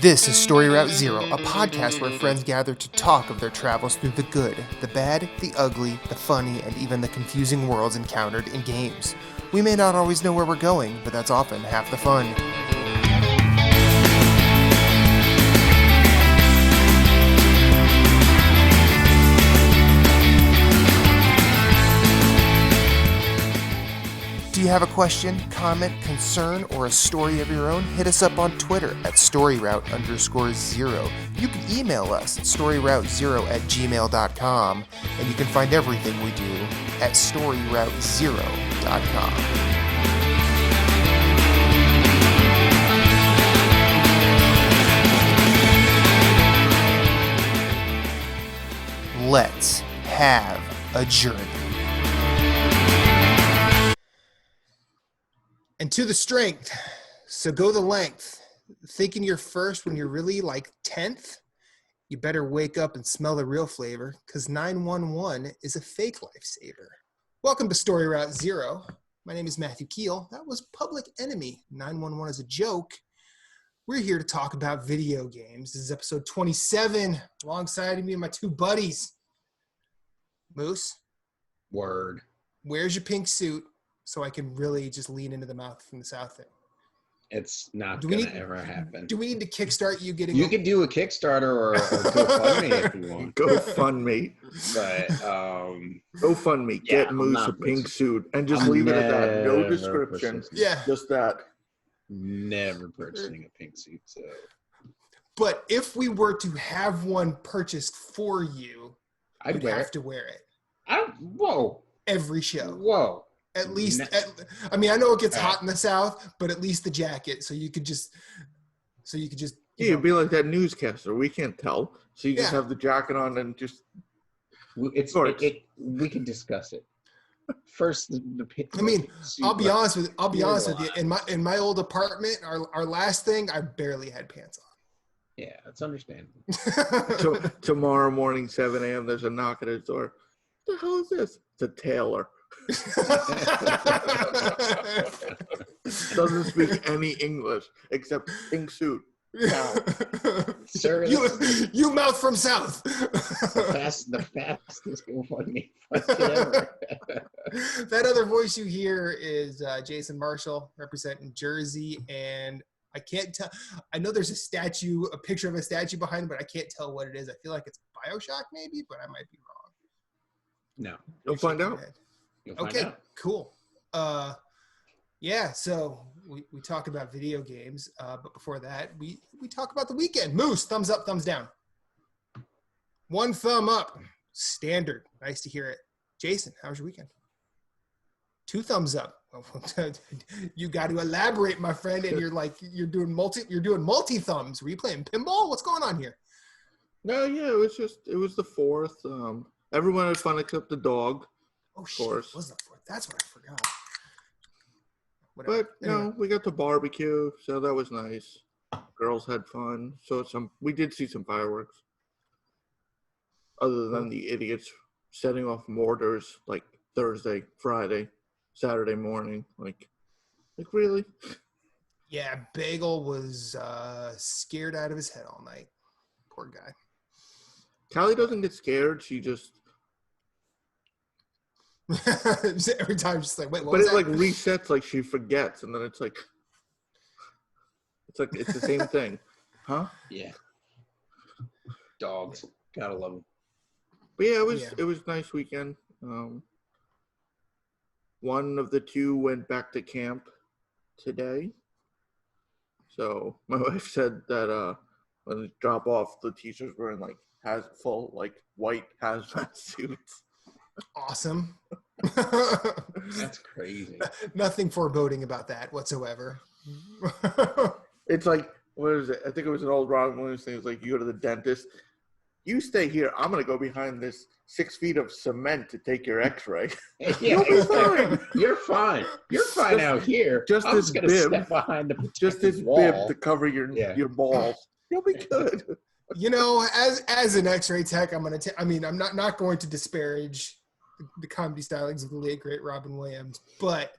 This is Story Route Zero, a podcast where friends gather to talk of their travels through the good, the bad, the ugly, the funny, and even the confusing worlds encountered in games. We may not always know where we're going, but that's often half the fun. Do you have a question, comment, concern, or a story of your own? Hit us up on Twitter at storyroute_0. You can email us at storyroute0@gmail.com, and you can find everything we do at storyroute0.com. Let's have a journey. And to the strength, so go the length. Thinking you're first when you're really like 10th, you better wake up and smell the real flavor, because 911 is a fake lifesaver. Welcome to Story Route Zero. My name is Matthew Kiel. That was Public Enemy. 911 is a joke. We're here to talk about video games. This is episode 27, alongside me and my two buddies. Moose. Word. Where's your pink suit? So I can really just lean into the mouth from the south thing. It's not going to ever happen. Do we need to kickstart you getting... You could do a Kickstarter or GoFundMe if you want. GoFundMe. But, GoFundMe. Yeah, Get Moose a pink suit. And just leave it at that. No description. Yeah. Just that. Never purchasing a pink suit. So. But if we were to have one purchased for you, you'd have to wear it. Whoa. Every show. Whoa. At least, I know it gets hot in the South, but at least the jacket, so you could just. You'd be like that newscaster. We can't tell, so you just have the jacket on and just. We can discuss it. First, I'll be honest with you. In my old apartment, our last thing, I barely had pants on. Yeah, that's understandable. So tomorrow morning, 7 a.m. There's a knock at his door. What the hell is this? It's a tailor. Doesn't speak any English except pink suit. Sir, you mouth from South. the fastest GoFundMe ever. That other voice you hear is Jason Marshall, representing Jersey, and I can't tell. I know there's a picture of a statue behind him, but I can't tell what it is. I feel like it's BioShock, maybe, but I might be wrong. No, you'll find out. Okay, cool. So we talk about video games, but before that, we talk about the weekend. Moose, thumbs up, thumbs down. One thumb up, standard. Nice to hear it. Jason, how was your weekend? Two thumbs up. You got to elaborate, my friend. And you're doing multi thumbs. Were you playing pinball? What's going on here? No, yeah, it was the 4th. Everyone had fun except the dog. Oh, shit, it was the 4th. That's what I forgot. Whatever. But, anyway. We got to barbecue, so that was nice. Girls had fun. So we did see some fireworks. Other than the idiots setting off mortars, like, Thursday, Friday, Saturday morning. Like really? Yeah, Bagel was scared out of his head all night. Poor guy. Callie doesn't get scared. She just... Every time she's like, wait, what? But it like resets, like she forgets, and then it's the same thing, huh? Yeah. Dogs, gotta love them. But yeah, it was a nice weekend. One of the two went back to camp today, so my wife said that when they drop off, the teachers were in full white hazmat suits. Awesome. That's crazy. Nothing foreboding about that whatsoever. It's like, what is it? I think it was an old Robin Williams thing. It's like, you go to the dentist. You stay here. I'm going to go behind this 6 feet of cement to take your x-ray. Yeah, you'll be fine. You're fine. You're fine out here. Just I'm this just going to step behind the wall. bib to cover your balls. You'll be good. As an x-ray tech, I'm not going to disparage the comedy stylings of the late great Robin Williams, but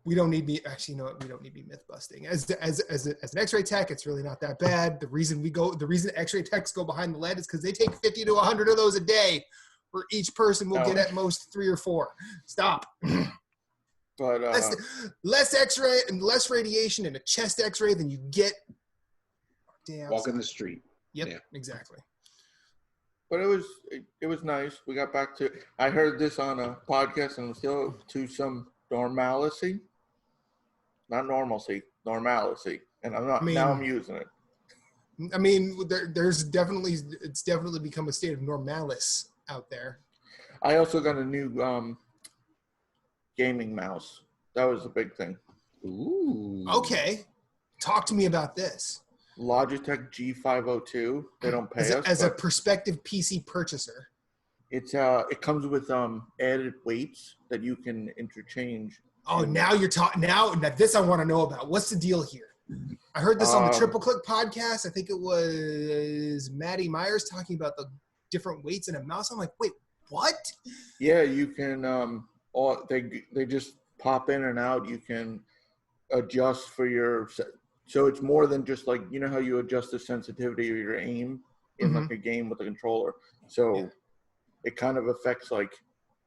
We don't need me. Actually, you know what? We don't need me myth busting. As an X-ray tech, it's really not that bad. The reason X-ray techs go behind the lead is because they take 50 to 100 of those a day, where each person will get at most 3 or 4. Stop. But less X-ray and less radiation in a chest X-ray than you get. Damn. Walking the street. Yep. Yeah. Exactly. But it was nice. We got back to. I heard this on a podcast, and still to some normalcy. Not normalcy, normalcy. And I'm not. Now I'm using it. I mean, it's definitely become a state of normalis out there. I also got a new gaming mouse. That was a big thing. Ooh. Okay, talk to me about this. Logitech G502. They don't pay us. As a prospective PC purchaser. It comes with added weights that you can interchange. Oh, now you're talking. Now this I want to know about. What's the deal here? I heard this on the Triple Click podcast. I think it was Maddie Myers talking about the different weights in a mouse. I'm like, wait, what? Yeah, you can. They just pop in and out. You can adjust for your. So it's more than just like, you know how you adjust the sensitivity of your aim in like a game with a controller. So it kind of affects like,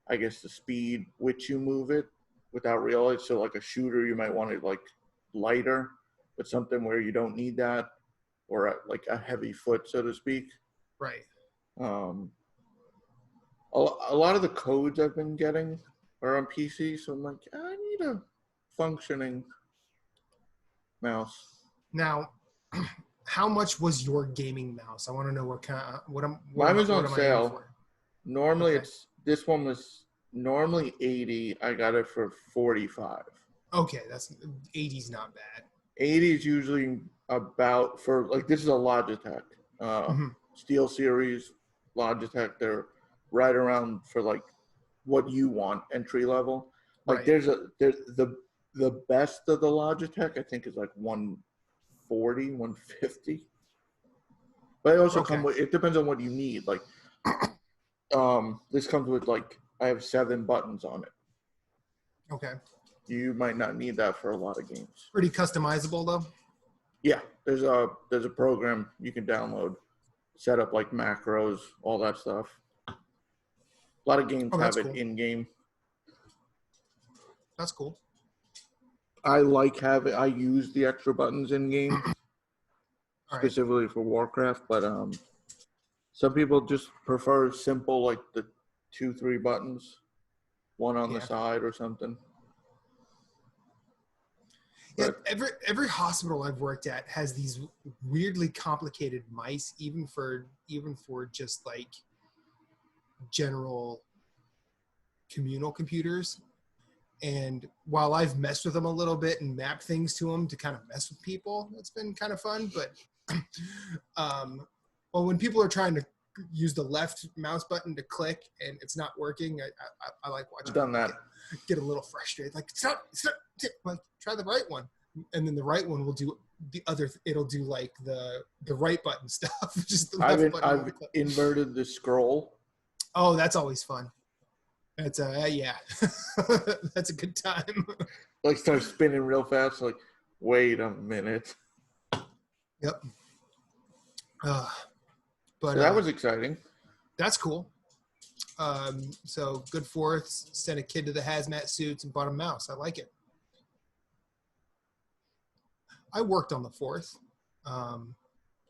I guess, the speed which you move it without realizing. So like a shooter, you might want it like lighter, but something where you don't need that, or like a heavy foot, so to speak. Right. A lot of the codes I've been getting are on PC, so I'm like, I need a functioning mouse. Now, how much was your gaming mouse? I want to know Mine was on sale. Normally this one was normally 80. I got it for 45. Okay, 80's not bad. 80 is usually about, for like, this is a Logitech Steel Series Logitech. They're right around for like what you want, entry level. Like there's the best of the Logitech I think is like 140, 150. But it also comes with, it depends on what you need. Like this comes with like, I have 7 buttons on it. Okay. You might not need that for a lot of games. Pretty customizable though. Yeah, there's a program you can download, set up like macros, all that stuff. A lot of games have it in game. That's cool. I use the extra buttons in game specifically for Warcraft, but some people just prefer simple, like the 2-3 buttons, one on the side or something. Yeah, every hospital I've worked at has these weirdly complicated mice, even for just like general communal computers. And while I've messed with them a little bit and mapped things to them to kind of mess with people, it's been kind of fun. But well, when people are trying to use the left mouse button to click and it's not working, I like watching. I've done that. Get a little frustrated. Like, stop, like, try the right one, and then the right one will do the other. It'll do like the right button stuff. Just the left button. I've inverted the scroll. Oh, that's always fun. That's yeah, that's a good time. Like start spinning real fast. Like, wait a minute. Yep. But so that was exciting. That's cool. So good fourth. Sent a kid to the hazmat suits and bought a mouse. I like it. I worked on the 4th.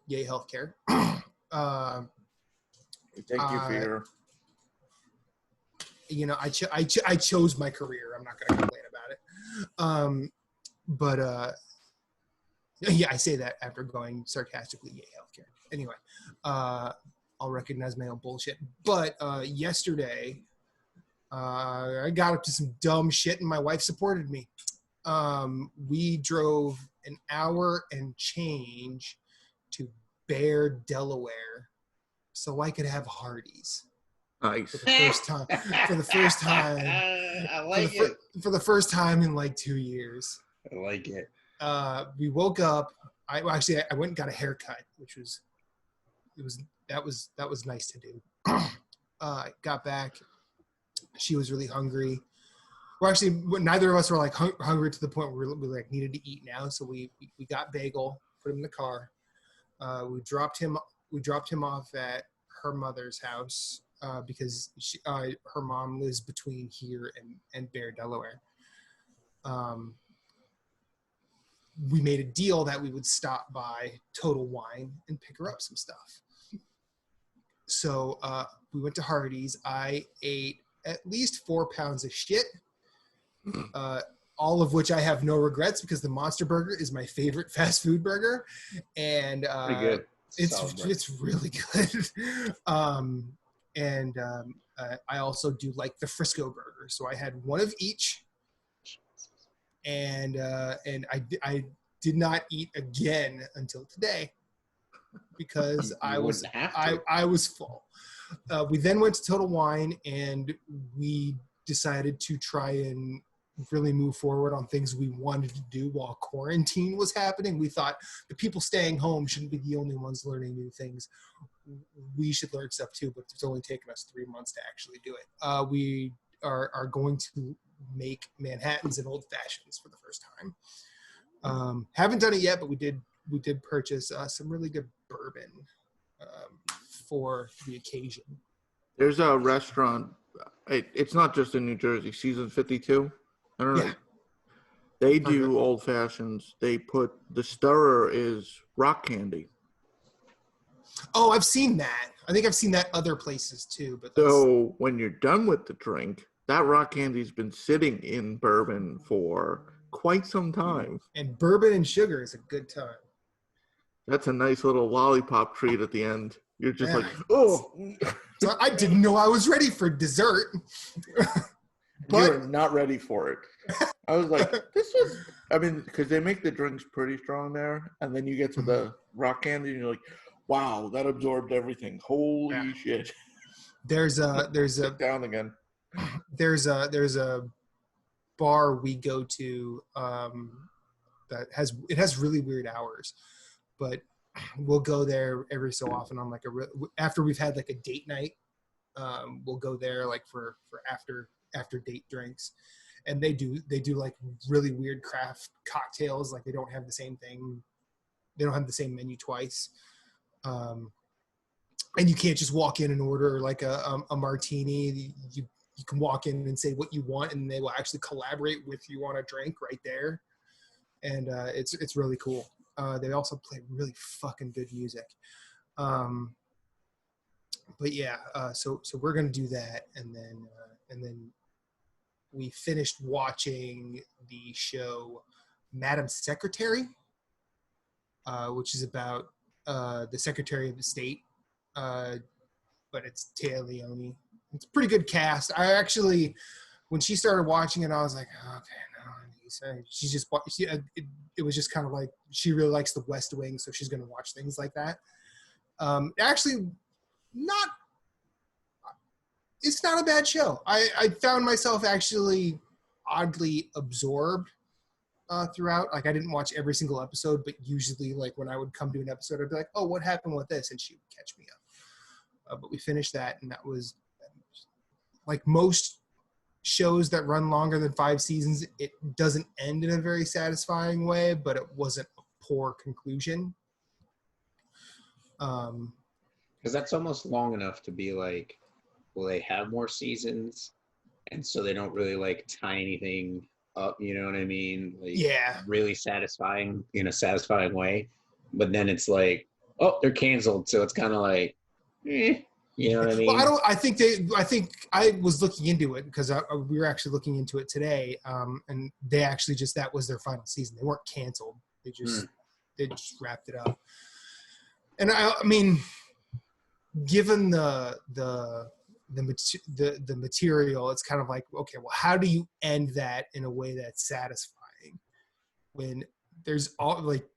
Yay, healthcare. Thank you for your. You know, I chose my career. I'm not going to complain about it. But yeah, I say that after going sarcastically, yay, healthcare. Anyway, I'll recognize my own bullshit. But yesterday, I got up to some dumb shit, and my wife supported me. We drove an hour and change to Bear, Delaware, so I could have Hardee's. Nice. For the first time. I like it. For the first time in like 2 years. I like it. We woke up. I went and got a haircut, that was nice to do. Got back. She was really hungry. Well, actually, neither of us were like hungry to the point where we like needed to eat now. So we got bagel, put him in the car. We dropped him off at her mother's house because her mom lives between here and Bear, Delaware. We made a deal that we would stop by Total Wine and pick her up some stuff. So we went to Hardee's. I ate at least 4 pounds of shit, all of which I have no regrets because the Monster Burger is my favorite fast food burger, and Pretty good. it's really good. I also do like the Frisco burger, so I had one of each, and I did not eat again until today because I was full. We then went to Total Wine and we decided to try and really move forward on things we wanted to do while quarantine was happening. We thought the people staying home shouldn't be the only ones learning new things. We should learn stuff too, but it's only taken us 3 months to actually do it. We are going to make Manhattans and Old Fashions for the first time. Haven't done it yet, but we did purchase some really good bourbon for the occasion. There's a restaurant. It's not just in New Jersey. Season 52. I don't know. Yeah. They do old fashions. They put the stirrer is rock candy. Oh, I've seen that. I think I've seen that other places too. But so when you're done with the drink, that rock candy's been sitting in bourbon for quite some time. And bourbon and sugar is a good time. That's a nice little lollipop treat at the end. You're just like, oh. So I didn't know I was ready for dessert. But you're not ready for it. I was like, because they make the drinks pretty strong there. And then you get to the rock candy and you're like, wow, that absorbed everything. Holy shit. There's a down again. There's a bar we go to that has really weird hours, but we'll go there every so often on like after we've had like a date night. We'll go there like for after date drinks, and they do like really weird craft cocktails. Like they don't have the same thing. They don't have the same menu twice. And you can't just walk in and order like a martini. You can walk in and say what you want, and they will actually collaborate with you on a drink right there. And it's really cool. They also play really fucking good music. But yeah, so we're gonna do that, and then we finished watching the show Madam Secretary, which is about the Secretary of the State, but it's Téa Leoni. It's a pretty good cast. I actually, when she started watching it, I was like, okay, no. It was just kind of like she really likes The West Wing, so she's going to watch things like that. Actually, it's not a bad show. I found myself actually oddly absorbed throughout. Like I didn't watch every single episode, but usually like when I would come to an episode, I'd be like, oh, what happened with this? And she would catch me up. But we finished that, and that was like most shows that run longer than 5 seasons, it doesn't end in a very satisfying way, but it wasn't a poor conclusion. Because that's almost long enough to be like, will they have more seasons? And so they don't really like tie anything up, you know what I mean? Like, yeah. Really satisfying in a satisfying way. But then it's like, oh, they're canceled. So it's kind of like, you know what I mean? Well, I think I was looking into it because we were actually looking into it today. And they actually that was their final season. They weren't canceled. They just wrapped it up. And I mean, given the material, it's kind of like, okay, well, how do you end that in a way that's satisfying when there's all like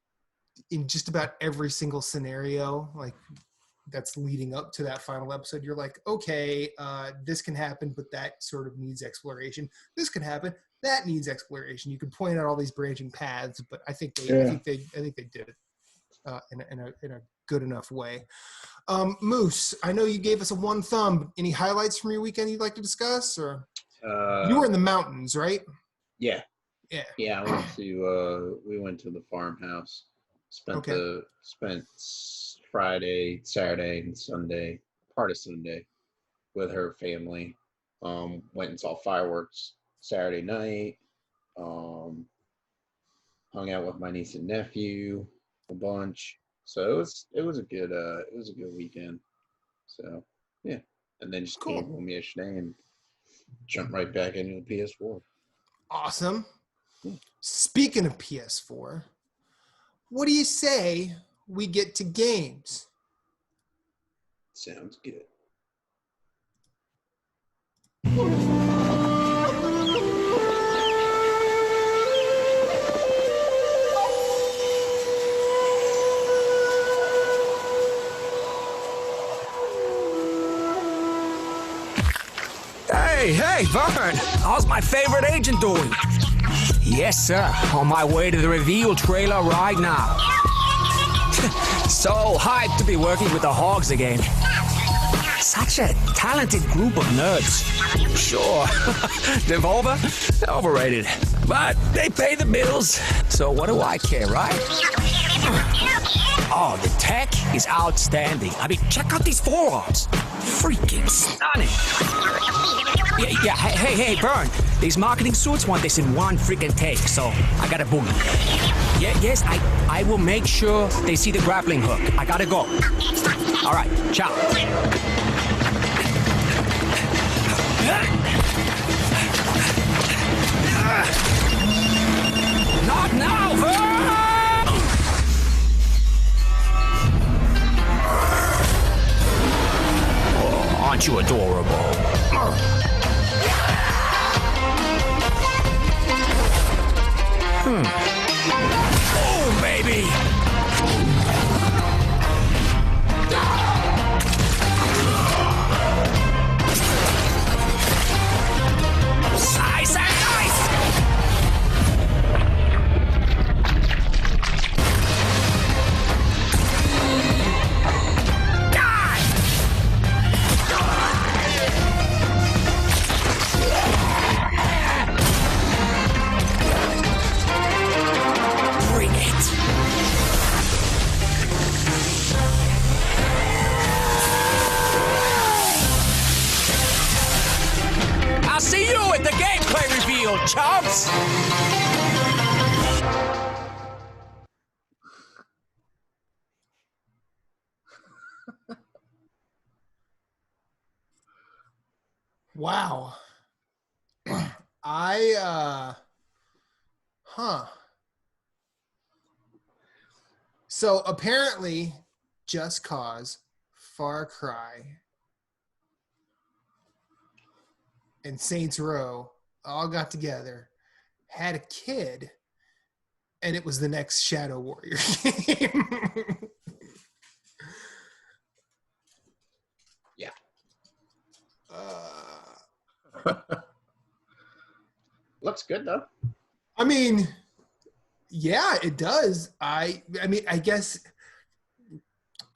in just about every single scenario, like that's leading up to that final episode, you're like, okay, this can happen, but that sort of needs exploration. This can happen, that needs exploration. You can point out all these branching paths, but I think they did it in a good enough way. Moose, I know you gave us a 1 thumb. Any highlights from your weekend you'd like to discuss? Or You were in the mountains, right? Yeah. Yeah. Yeah, we went to the farmhouse. Spent Friday, Saturday, and Sunday, part of Sunday, with her family. Went and saw fireworks Saturday night. Hung out with my niece and nephew a bunch. So it was a good weekend. So yeah, and then just came home yesterday and jumped right back into the PS4. Awesome. Speaking of PS4, what do you say we get to games? Sounds good. Hey, Vern! How's my favorite agent doing? Yes, sir. On my way to the reveal trailer right now. So hyped to be working with the Hogs again. Such a talented group of nerds. Sure, Devolver? Overrated. But they pay the bills, so what do I care, right? Oh, the tech is outstanding. I mean, check out these forearms. Freaking stunning. Yeah, hey, Vern. These marketing suits want this in one freaking take, so I gotta boom. Yes, I will make sure they see the grappling hook. I gotta go. All right, ciao. Not now, Vern! Oh, aren't you adorable? Oh, baby! Slice and dice! Bring it! I'll see you at the gameplay reveal, chumps! Wow. So apparently, Just Cause, Far Cry, and Saints Row all got together, had a kid, and it was the next Shadow Warrior game. Yeah. Looks good though. I mean, yeah, it does. I mean, I guess.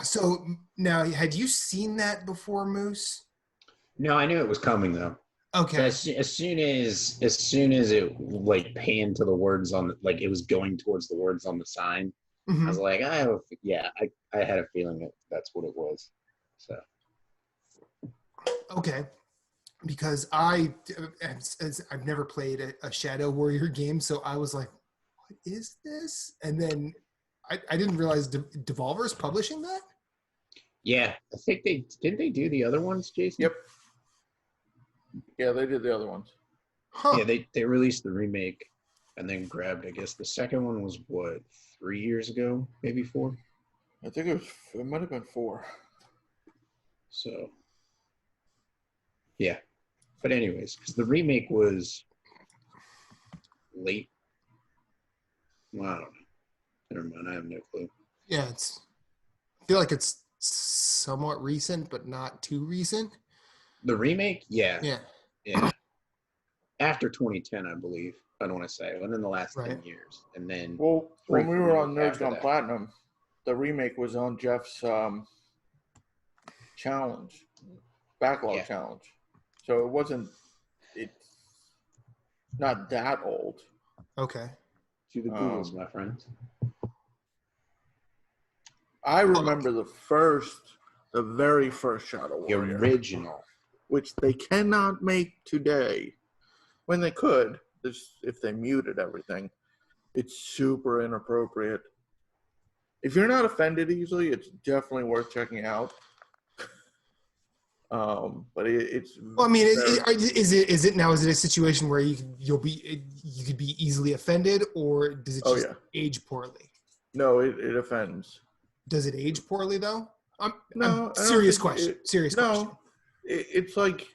So now, had you seen that before, Moose? No, I knew it was coming though. Okay. So as soon as it like panned to the words on the, like it was going towards the words on the sign, I was like, I had a feeling that that's what it was. So Okay. Because I've never played a Shadow Warrior game, so I was like, what is this? And then I didn't realize Devolver's publishing that? yeah, I think they do the other ones, Jason? Yep. Yeah, they did the other ones. Huh. Yeah, they released the remake and then grabbed, I guess the second one was what, 3 years ago, maybe 4? I think it might have been 4. So yeah. But anyways, because the remake was late. Well, I don't know. Never mind, I have no clue. Yeah, I feel like it's somewhat recent, but not too recent. The remake? Yeah. Yeah. After 2010, I believe. I don't want to say. Within the last Right. 10 years. And then Well, when we were on Nerds after Gone that. Platinum, the remake was on Jeff's challenge, backlog Yeah. challenge. So it wasn't. Not that old. Okay. To the Googles, my friend. I remember the very first Shadow The Warrior, original. which they cannot make today. When they could, if they muted everything. It's super inappropriate. If you're not offended easily, it's definitely worth checking out. But it's. Well, I mean, is it a situation where you could be easily offended, or does it just age poorly? No, it offends. Does it age poorly though? No. Serious question. Question. It's like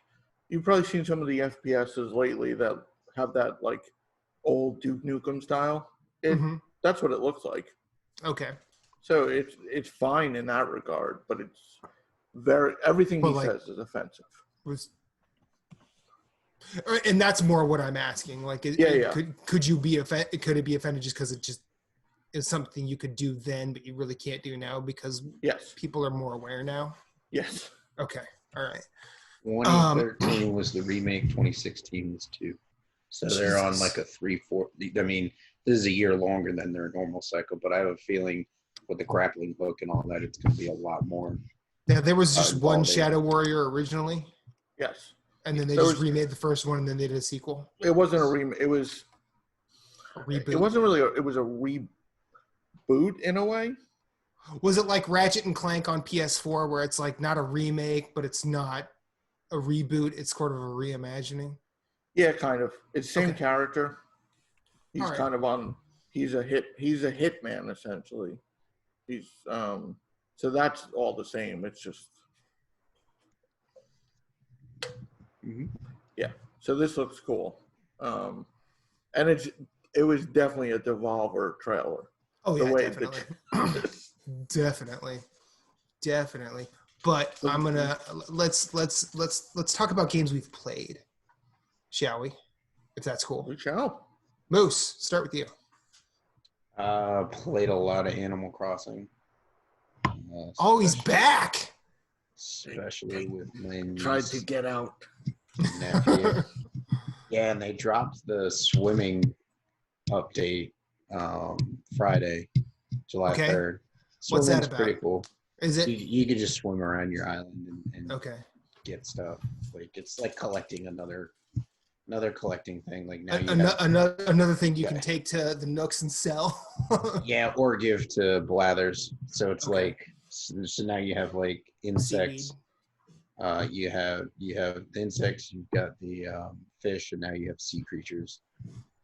you've probably seen some of the FPSs lately that have that like old Duke Nukem style. That's what it looks like. Okay. So it's fine in that regard, but it's everything he says is offensive. And that's more what I'm asking. Like, could you be offended? Could it be offended just because it just is something you could do then, but you really can't do now because people are more aware now? Yes. Okay. All right. 2013 was the remake. 2016 was 2. So they're on like a 3-4. I mean, this is a year longer than their normal cycle, but I have a feeling with the grappling hook and all that, it's going to be a lot more. Yeah, there was just one Shadow Warrior originally. Yes. And then they just remade the first one, and then they did a sequel. It wasn't a remake. It was a reboot. It wasn't really. It was a reboot in a way. Was it like Ratchet and Clank on PS4, where it's like not a remake, but it's not a reboot? It's sort of a reimagining. Yeah, kind of. It's the same character. He's kind of on. He's a hitman essentially. He's So that's all the same. It's just. Yeah. So this looks cool, and it was definitely a Devolver trailer. Oh yeah, definitely. Definitely. But I'm gonna let's talk about games we've played, shall we? If that's cool. We shall. Moose, start with you. Played a lot of Animal Crossing. He's back. Especially with my niece. Tried to get out. Nephew. Yeah, and they dropped the swimming update Friday, July 3rd. What's that about? Pretty cool. Is it? You could just swim around your island and get stuff. Like it's like collecting another collecting thing. Like now another thing you can take to the Nooks and sell. Yeah, or give to Blathers. So it's like so now you have like insects. Seaweed. You have the insects, you've got the fish, and now you have sea creatures.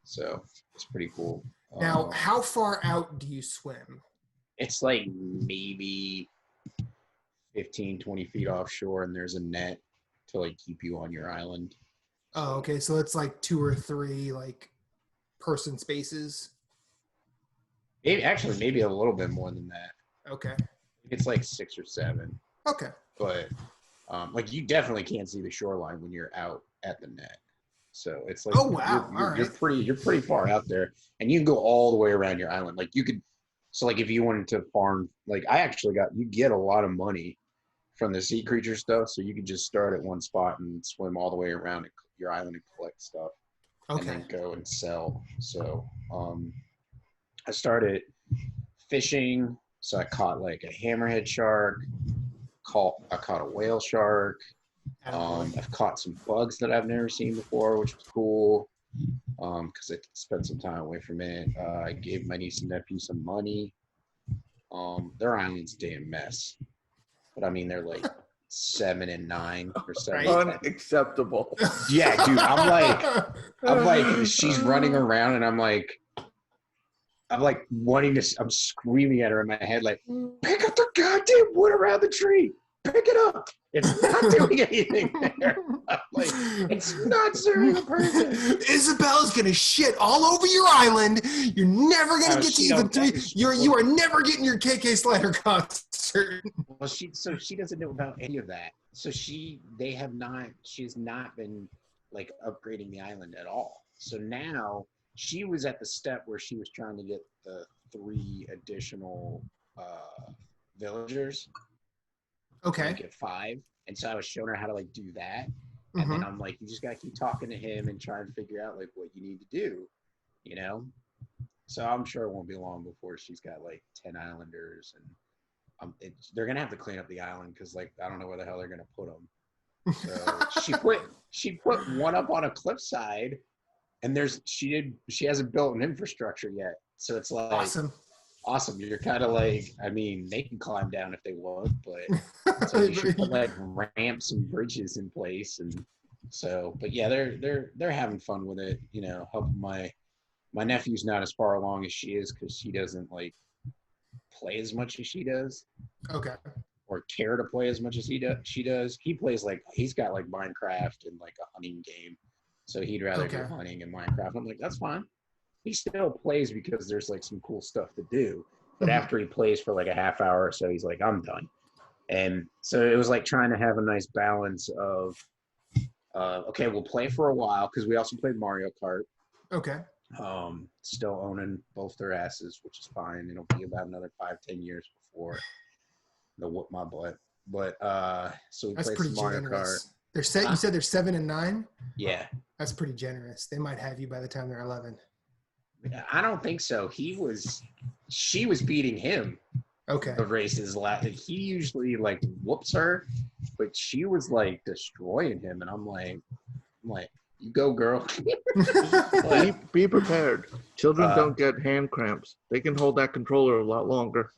So it's pretty cool. Now, how far out do you swim? It's like maybe 15, 20 feet offshore, and there's a net to like keep you on your island. Oh, okay. So it's like 2 or 3 like person spaces. Maybe a little bit more than that. Okay. It's like 6 or 7. Okay. But like you definitely can't see the shoreline when you're out at the net. So it's like, oh wow, you're pretty far out there, and you can go all the way around your island. Like you could, so like if you wanted to farm, like you get a lot of money from the sea creature stuff. So you could just start at one spot and swim all the way around your island and collect stuff, and then go and sell. So I started fishing. So I caught like a hammerhead shark. I caught a whale shark. I've caught some bugs that I've never seen before, which was cool because I spent some time away from it. I gave my niece and nephew some money. Their island's a damn mess, but I mean they're like 7 and 9 or 7. Unacceptable. Yeah, dude. I'm like, she's running around, and I'm like wanting to. I'm screaming at her in my head, like, pick up the goddamn wood around the tree. Pick it up. It's not doing anything there. I'm like, it's not serving a purpose. Isabel's gonna shit all over your island. You're never gonna get to even 3. You are never getting your KK Slider concert. Well, she doesn't know about any of that. So she's not been like upgrading the island at all. So now she was at the step where she was trying to get the 3 additional villagers. Okay. Like at 5, and so I was showing her how to like do that, And then I'm like, you just gotta keep talking to him and try and figure out like what you need to do, you know. So I'm sure it won't be long before she's got like 10 islanders, and they're gonna have to clean up the island because like I don't know where the hell they're gonna put them. So she put one up on a cliffside, and she hasn't built an infrastructure yet. So it's like awesome. You're kind of like, I mean, they can climb down if they want, but so you should put like ramps and bridges in place, and so. But yeah, they're having fun with it. You know, helping my nephew's not as far along as she is because she doesn't like play as much as she does. Okay. Or care to play as much as she does. He plays like he's got like Minecraft and like a hunting game, so he'd rather do hunting and Minecraft. I'm like, that's fine. He still plays because there's like some cool stuff to do. But after he plays for like a half hour or so, he's like, I'm done. And so it was like trying to have a nice balance of, okay, we'll play for a while because we also played Mario Kart. Okay. Still owning both their asses, which is fine. It'll be about another 5-10 years before they'll whoop my butt. But so we played some Mario Kart. You said they're 7 and 9? Yeah. That's pretty generous. They might have you by the time they're 11. I don't think so. She was beating him. Okay. The races he usually like whoops her, but she was like destroying him, and I'm like, you go, girl. Be prepared. Children don't get hand cramps. They can hold that controller a lot longer.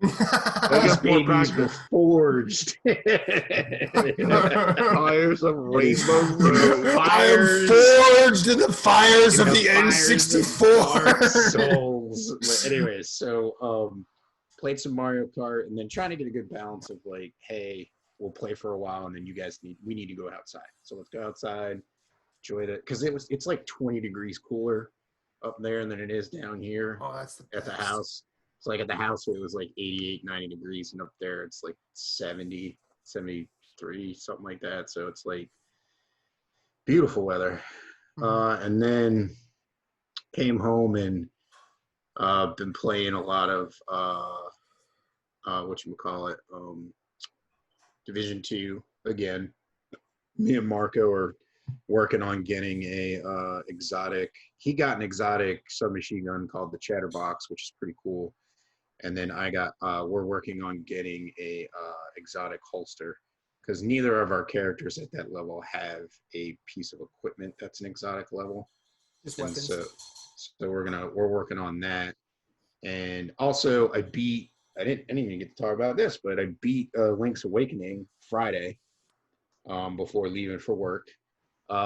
These babies were forged. Fires of rainbow road. I am forged in the fires of the N64. Souls. But anyways, so played some Mario Kart, and then trying to get a good balance of like, hey, we'll play for a while, and then we need to go outside. So let's go outside, enjoy it, because it's like 20 degrees cooler up there than it is down here. Oh, that's at the house. It's like at the house it was like 88, 90 degrees, and up there it's like 70, 73, something like that. So it's like beautiful weather. And then came home and been playing a lot of Division 2 again. Me and Marco are working on getting a exotic. He got an exotic submachine gun called the Chatterbox, which is pretty cool. And then we're working on getting a exotic holster, because neither of our characters at that level have a piece of equipment that's an exotic level. Just weapons. So we're working on that. And also I didn't even get to talk about this, but I beat Link's Awakening Friday before leaving for work,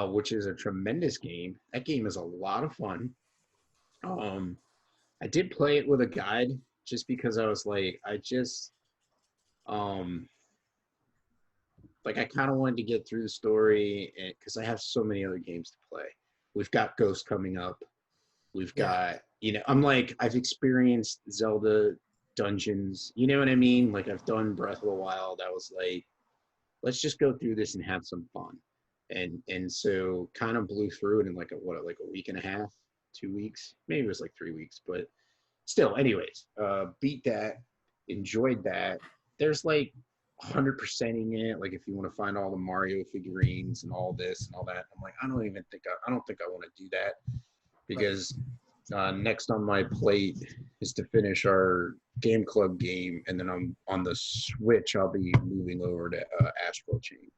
which is a tremendous game. That game is a lot of fun. I did play it with a guide just because I was like, I kind of wanted to get through the story, and because I have so many other games to play. We've got Ghost coming up. We've got, I'm like, I've experienced Zelda dungeons, you know what I mean? Like I've done Breath of the Wild. I was like, let's just go through this and have some fun. And so kind of blew through it in like a week and a half, 2 weeks, maybe it was like 3 weeks, but still, beat that, enjoyed that. There's like 100%ing it. Like if you want to find all the Mario figurines and all this and all that, I'm like, I don't think I want to do that, because next on my plate is to finish our game club game, and then on the Switch I'll be moving over to Astral Chain.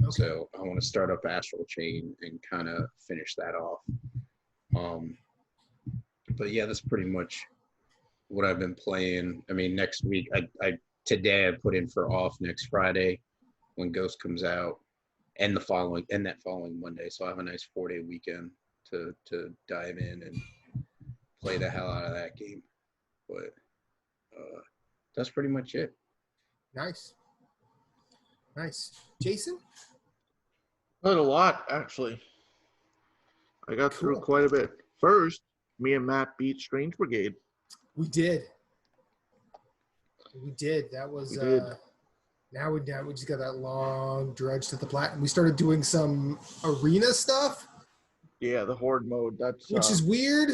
Okay. So I want to start up Astral Chain and kind of finish that off. But yeah, that's pretty much what I've been playing. I mean, next week, today I put in for off next Friday when Ghost comes out, and that following Monday. So I have a nice 4-day weekend to dive in and play the hell out of that game. But that's pretty much it. Nice. Jason? Not a lot, actually. I got through quite a bit. First, me and Matt beat Strange Brigade. We did. That was now we just got that long drudge to the platinum. We started doing some arena stuff. Yeah, the horde mode. Which is weird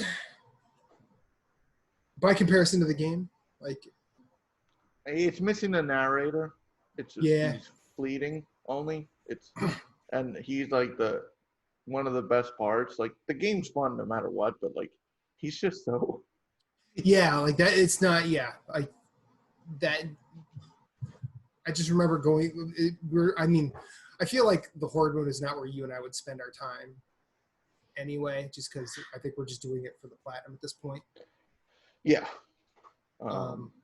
by comparison to the game. Like, it's missing a narrator. It's he's fleeting only. and he's like one of the best parts. Like the game's fun no matter what, but like he's just so. Yeah, like that. It's not. Yeah, like that. I just remember going. I feel like the horde mode is not where you and I would spend our time. Anyway, just because I think we're just doing it for the platinum at this point. Yeah.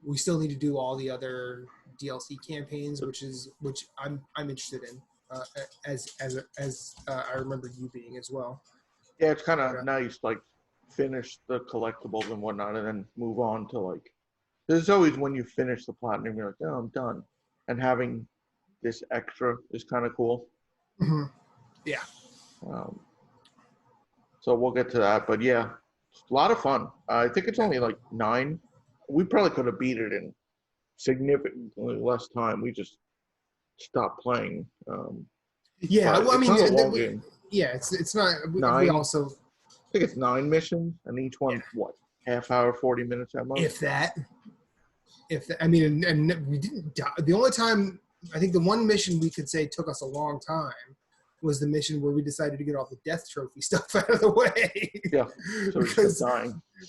We still need to do all the other DLC campaigns, which I'm interested in, as I remember you being as well. Yeah, it's kind of nice, like finish the collectibles and whatnot, and then move on to like. There's always when you finish the platinum, you're like, oh, I'm done, and having this extra is kind of cool. Mm-hmm. Yeah. So we'll get to that, but yeah, it's a lot of fun. I think it's only like 9. We probably could have beat it in significantly less time. We just stopped playing. Yeah, well, I mean, it's not a long game. Yeah, it's not. 9. We also. I think it's 9 missions, and each one what, half hour, 40 minutes at most. If that, I mean, and we didn't die. The only time I think the one mission we could say took us a long time was the mission where we decided to get all the death trophy stuff out of the way. Yeah, so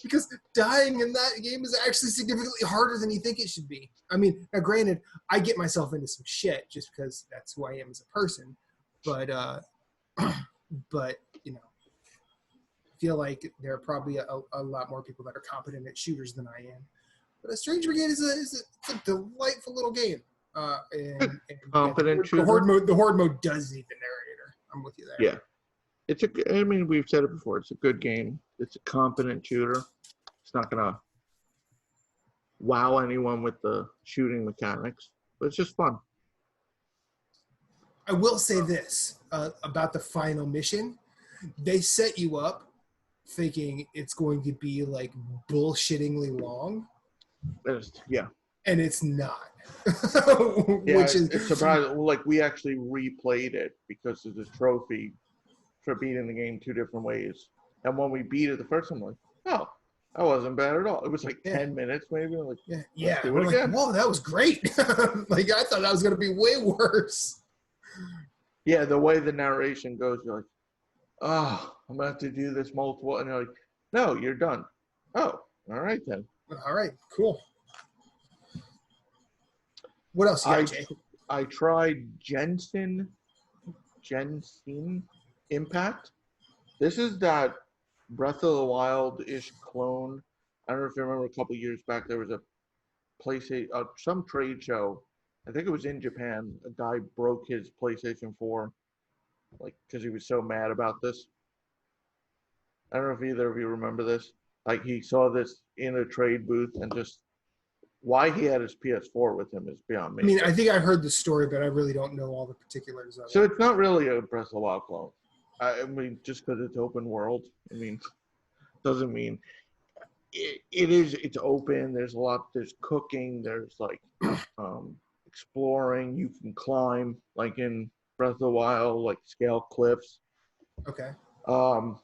because dying in that game is actually significantly harder than you think it should be. I mean, now granted, I get myself into some shit just because that's who I am as a person, but you know, I feel like there are probably a lot more people that are competent at shooters than I am. But a Strange Brigade is a delightful little game. And competent the horde mode does need the narrator. I'm with you there. Yeah, I mean, we've said it before. It's a good game. It's a competent shooter. It's not gonna wow anyone with the shooting mechanics, but it's just fun. I will say this about the final mission: they set you up thinking it's going to be like bullshittingly long. And it's not. Which is it's surprising. Like we actually replayed it because of the trophy for beating the game 2 different ways. And when we beat it the first time, I'm like, oh, that wasn't bad at all. It was like 10 minutes maybe. Like, yeah. Do it again. Like, whoa, that was great. Like I thought that was gonna be way worse. Yeah, the way the narration goes, you're like, oh, I'm gonna have to do this multiple, and you're like, no, you're done. Oh, all right then. All right, cool. What else you got, Jay? I tried Genshin Impact. This is that Breath of the Wild-ish clone. I don't know if you remember a couple years back, there was a some trade show. I think it was in Japan. A guy broke his PlayStation 4, like, because he was so mad about this. I don't know if either of you remember this. Like, he saw this in a trade booth and just why he had his PS4 with him is beyond me. I mean, I think I heard the story, but I really don't know all the particulars of it. So it's not really a Breath of the Wild clone. I mean, just because it's open world, I mean, doesn't mean it is. It's open. There's a lot. There's cooking. There's like exploring. You can climb, like in Breath of the Wild, like scale cliffs. Okay.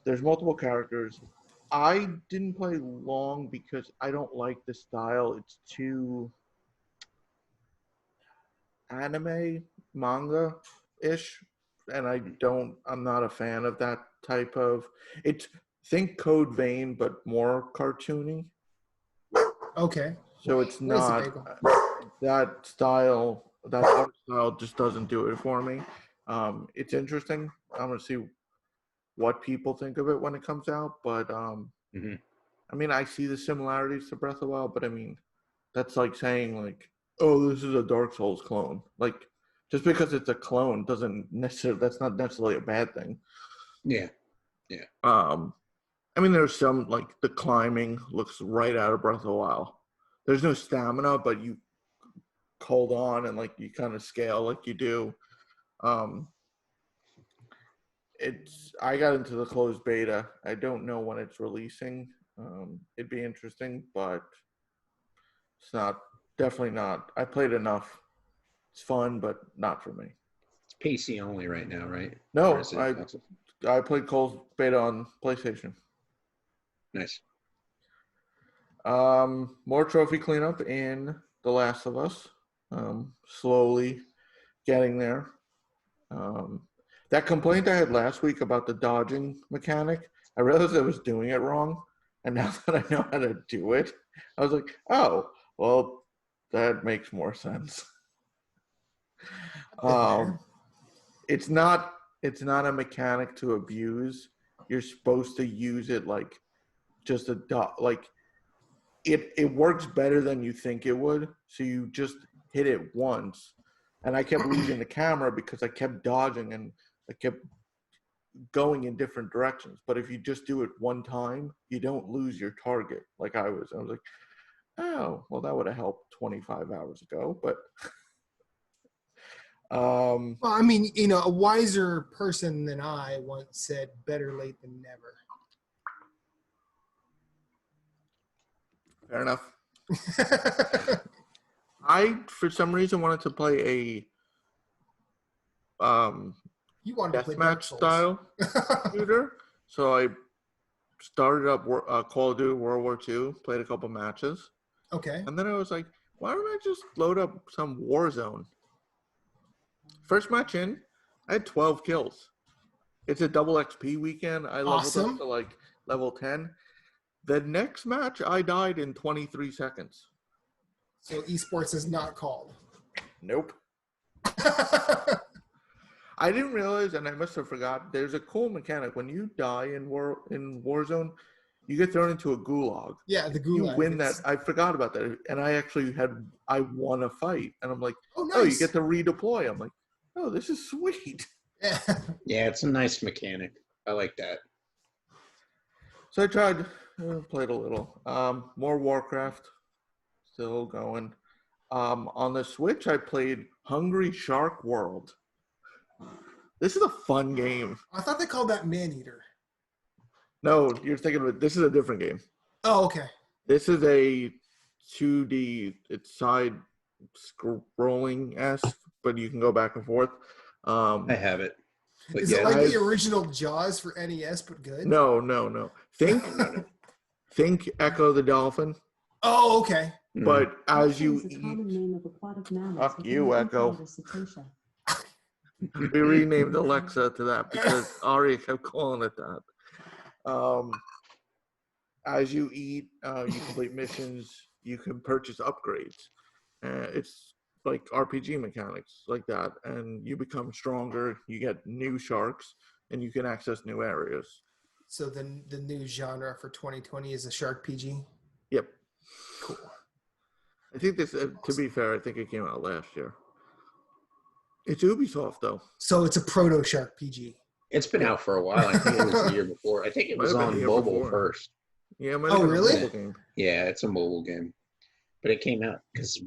There's multiple characters. I didn't play long because I don't like the style. It's too anime, manga-ish, and I'm not a fan of that type of. Think Code Vein, but more cartoony. Okay. So it's not that style. That art style just doesn't do it for me. It's interesting. I'm gonna see what people think of it when it comes out, but I mean, I see the similarities to Breath of the Wild, but I mean, that's like saying like, oh, this is a Dark Souls clone. Like, just because it's a clone that's not necessarily a bad thing. Yeah. I mean, there's some, like, the climbing looks right out of Breath of the Wild. There's no stamina, but you hold on and, like, you kind of scale like you do. I got into the closed beta. I don't know when it's releasing. It'd be interesting, but it's definitely not. I played enough. It's fun, but not for me. It's PC only right now, right? No, I played closed beta on PlayStation. Nice. More trophy cleanup in The Last of Us. Slowly getting there. That complaint I had last week about the dodging mechanic, I realized I was doing it wrong. And now that I know how to do it, I was like, oh, well, that makes more sense. It's not a mechanic to abuse. You're supposed to use it like just a dot, like it works better than you think it would. So you just hit it once. And I kept losing the camera because I kept dodging and I kept going in different directions. But if you just do it one time, you don't lose your target like I was. I was like, oh, well, that would have helped 25 hours ago. But Well, I mean, you know, a wiser person than I once said, better late than never. fair enough. I, for some reason, wanted to play a You wanted to play deathmatch style shooter, so I started up Call of Duty World War II, played a couple matches, Okay. and then I was like, why don't I just load up some Warzone? First match in, I had 12 kills. It's a double XP weekend. I leveled Awesome. up to like level 10. The next match, I died in 23 seconds. So esports is not called. Nope. I didn't realize, and I must have forgot, there's a cool mechanic. When you die in Warzone, you get thrown into a gulag. Yeah, the gulag. You win that. I forgot about that. And I won a fight. And I'm like, Oh, nice. oh, you get to redeploy. I'm like, oh, this is sweet. Yeah. Yeah, it's a nice mechanic. I like that. So I tried, played a little. More Warcraft, still going. On the Switch, I played Hungry Shark World. This is a fun game. I thought they called that Maneater. No, you're thinking of it. This is a different game. Oh, okay. This is a 2D, it's side scrolling-esque, but you can go back and forth. I have it. But Is it like the original Jaws for NES, but good? No. Think Echo the Dolphin. Oh, okay. But as you eat, fuck you, Echo. We renamed Alexa to that because Ari kept calling it that. As you eat, you complete missions, you can purchase upgrades. It's like RPG mechanics like that, and you become stronger, you get new sharks, and you can access new areas. So the new genre for 2020 is a Shark PG? Yep. Cool. I think this, to be fair, I think it came out last year. It's Ubisoft, though. So it's a proto Shark PG. It's been out for a while. I think it was the year before. I think it was on mobile first. Yeah. Oh, really? Yeah, it's a mobile game. But it came out because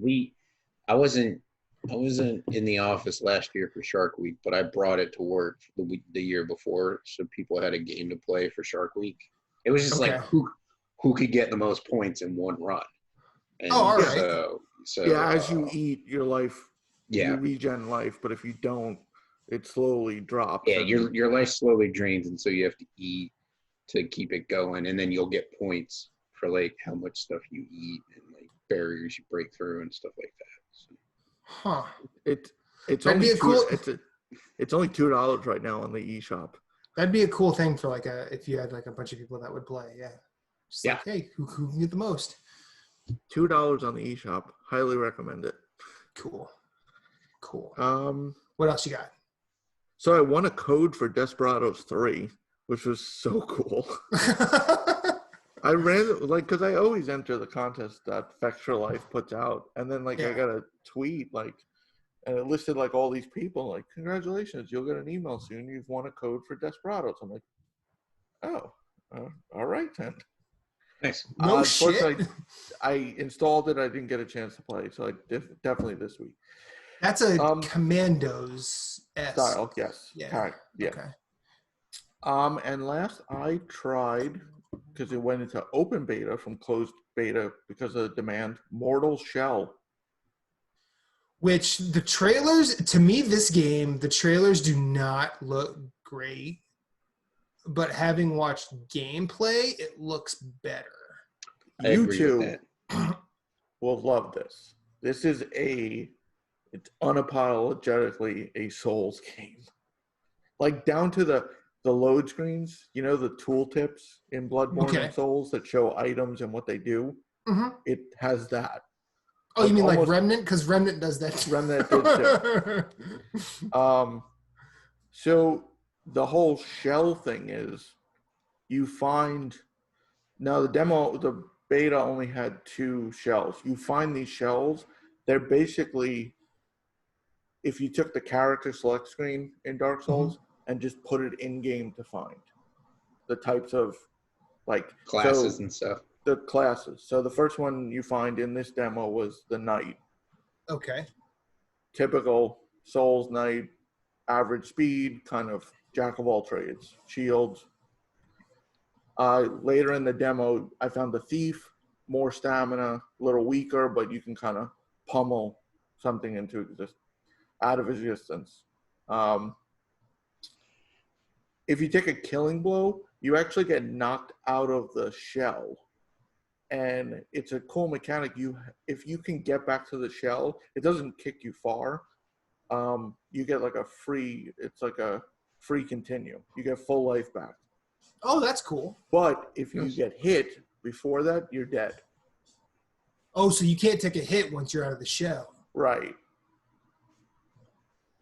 I wasn't in the office last year for Shark Week, but I brought it to work the year before, so people had a game to play for Shark Week. It was just like who could get the most points in one run. And all right. So yeah, as you eat, your life, you regen life, but if you don't, it slowly drops. Yeah, your life slowly drains, and so you have to eat to keep it going, and then you'll get points for like how much stuff you eat and like barriers you break through and stuff like that. So. Huh. It's only it's only $2 right now on the eShop. That'd be a cool thing for like if you had like a bunch of people that would play. Yeah. Just like, hey, who can get the most? $2 on the eShop. Highly recommend it. Cool. What else you got? So I won a code for Desperados 3, which was so cool. I ran because I always enter the contest that Fex for Life puts out, and then I got a tweet and it listed like all these people like, congratulations, you'll get an email soon. You've won a code for Desperados. I'm like, oh, all right then. Nice. No shit. I installed it. I didn't get a chance to play, so definitely this week. That's a Commandos style, yes. Yeah. Yeah. Okay. And last I tried, because it went into open beta from closed beta because of the demand, Mortal Shell. Which the trailers, to me, the trailers do not look great. But having watched gameplay, it looks better. You two will love this. This is it's unapologetically a Souls game. like down to the load screens, you know, the tooltips in Bloodborne Okay. and Souls that show items and what they do. Mm-hmm. It has that. Oh, you mean like almost- Remnant? Because Remnant does that too. Remnant did too. So the whole shell thing is you find now the beta only had 2 shells. You find these shells, they're basically, if you took the character select screen in Dark Souls and just put it in game to find the types of like Classes and stuff. the classes. So the first one you find in this demo was the knight. Okay. Typical Souls knight, average speed, kind of jack of all trades, shields. Later in the demo, I found the thief, more stamina, a little weaker, but you can kind of pummel something out of existence. If you take a killing blow, you actually get knocked out of the shell. And it's a cool mechanic. If you can get back to the shell, it doesn't kick you far. You get like a free continue. You get full life back. Oh, that's cool. But if you get hit before that, you're dead. Oh, so you can't take a hit once you're out of the shell. Right.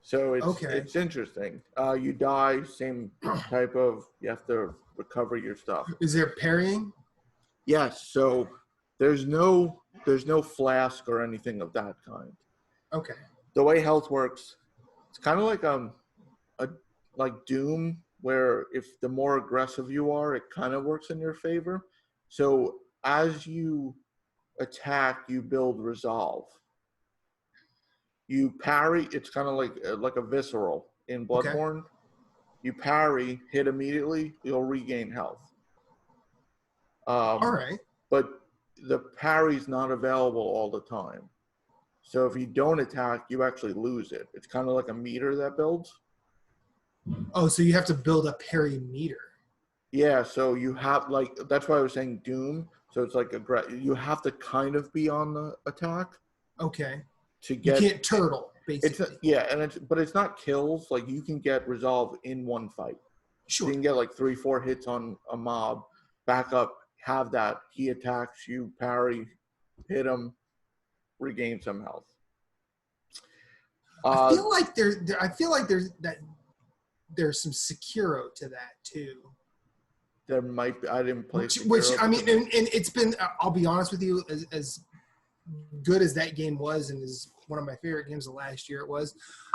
So Okay. it's interesting. You die, same type of, you have to recover your stuff. Is there parrying? Yes. So there's no flask or anything of that kind. Okay. The way health works, it's kind of like Doom, where if the more aggressive you are, it kind of works in your favor. So as you attack, you build resolve. You parry, it's kind of like a visceral in Bloodborne. Okay. You parry, hit immediately, you'll regain health. All right. But the parry's not available all the time. So if you don't attack, you actually lose it. It's kind of like a meter that builds. Oh, so you have to build a parry meter. Yeah, so you have, that's why I was saying Doom. So it's like you have to kind of be on the attack. Okay. To get, you can't turtle, basically. But it's not kills. Like, you can get resolve in one fight. Sure. So you can get like 3-4 hits on a mob, back up, have that. He attacks you, parry, hit him, regain some health. I feel like there's some Sekiro to that too. There might be. I didn't play which I mean, and it's been. I'll be honest with you, as good as that game was, and is one of my favorite games of last year. It was.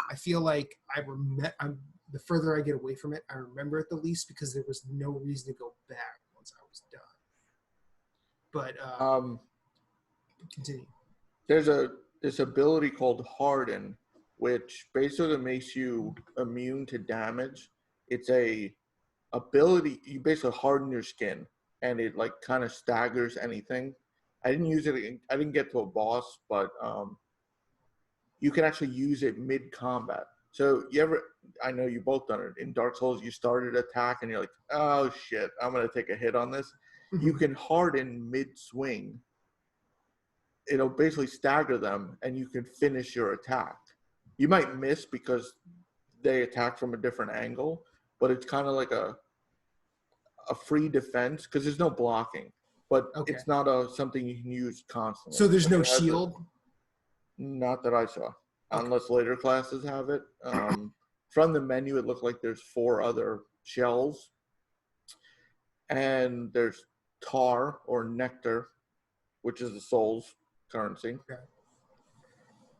I feel like the further I get away from it, I remember it the least because there was no reason to go back once I was done. But continue. There's this ability called Harden, which basically makes you immune to damage. It's a ability, you basically harden your skin, and it like kind of staggers anything. I didn't use it, I didn't get to a boss, but you can actually use it mid-combat. So I know you both done it. In Dark Souls, you started attack, and you're like, oh shit, I'm going to take a hit on this. Mm-hmm. You can harden mid-swing. It'll basically stagger them, and you can finish your attack. You might miss because they attack from a different angle, but it's kind of like a free defense because there's no blocking. But it's not something you can use constantly. So there's no shield? Not that I saw, unless later classes have it. From the menu, it looked like there's 4 other shells. And there's tar or nectar, which is the soul's currency. Okay.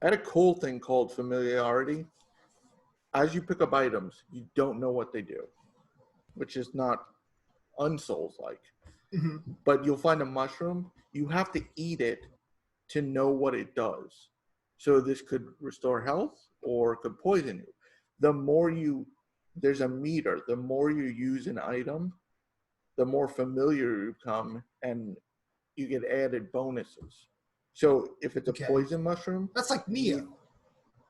I had a cool thing called familiarity. As you pick up items, you don't know what they do, which is not unsouls-like. Mm-hmm. But you'll find a mushroom. You have to eat it to know what it does. So this could restore health or could poison you. There's a meter. The more you use an item, the more familiar you become, and you get added bonuses. So if it's a poison mushroom, that's like Neo.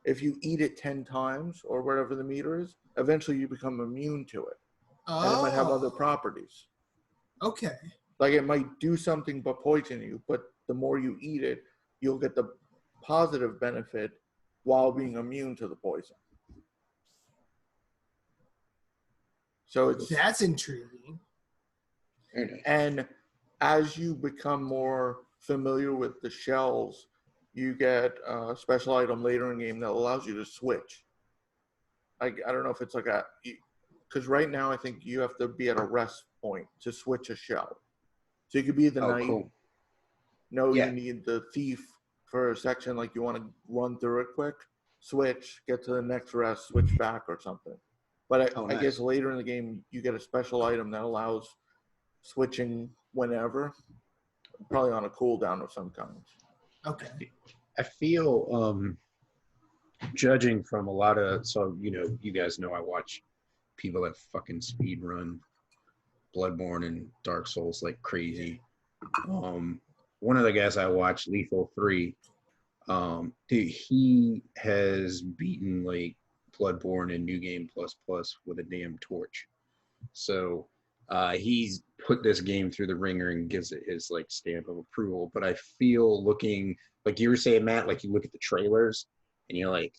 If you eat it 10 times or whatever the meter is, eventually you become immune to it. Oh. And it might have other properties. Okay. Like it might do something but poison you, but the more you eat it, you'll get the positive benefit while being immune to the poison. So it's That's intriguing. Very nice. and as you become more familiar with the shells, you get a special item later in the game that allows you to switch. I don't know if it's like because right now I think you have to be at a rest point to switch a shell. So you could be the knight. Cool. No, Yeah. you need the thief for a section, like you want to run through it quick, switch, get to the next rest, switch back or something. But I Nice. guess later in the game, you get a special item that allows switching whenever, probably on a cooldown of some kind. Okay. I feel, judging from a lot of, so, you guys know I watch people that fucking speed run Bloodborne and Dark Souls like crazy. One of the guys I watch, Lethal 3, dude, he has beaten like Bloodborne and New Game Plus Plus with a damn torch. So he's put this game through the ringer and gives it his like stamp of approval. But I feel looking, like you were saying, Matt, like you look at the trailers and you're like,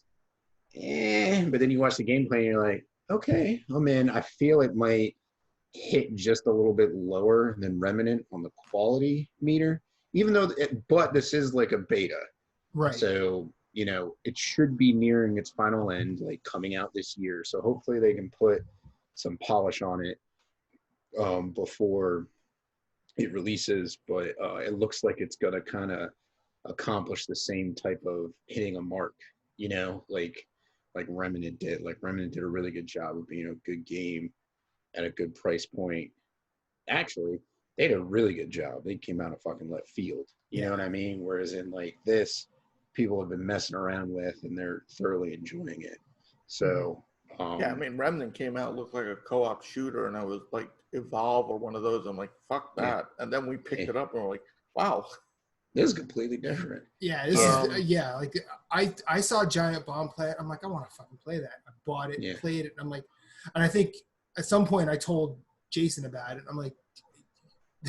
but then you watch the gameplay and you're like, okay, I'm in. I feel it might hit just a little bit lower than Remnant on the quality meter, even though, but this is like a beta. Right. So, it should be nearing its final end, like coming out this year. So hopefully they can put some polish on it before it releases. But it looks like it's going to kind of accomplish the same type of hitting a mark, like Remnant did. Like Remnant did a really good job of being a good game at a good price point. Actually, they did a really good job. They came out of fucking left field. You know what I mean? Whereas in like this, people have been messing around with and they're thoroughly enjoying it. So Yeah, I mean, Remnant came out, looked like a co-op shooter, and I was like, Evolve or one of those. I'm like, fuck that. Yeah. And then we picked it up and we're like, wow. this is completely different. Yeah, this is like I saw Giant Bomb play it. I'm like, I want to fucking play that. I bought it, played it, and I'm like, and I think at some point I told Jason about it. I'm like,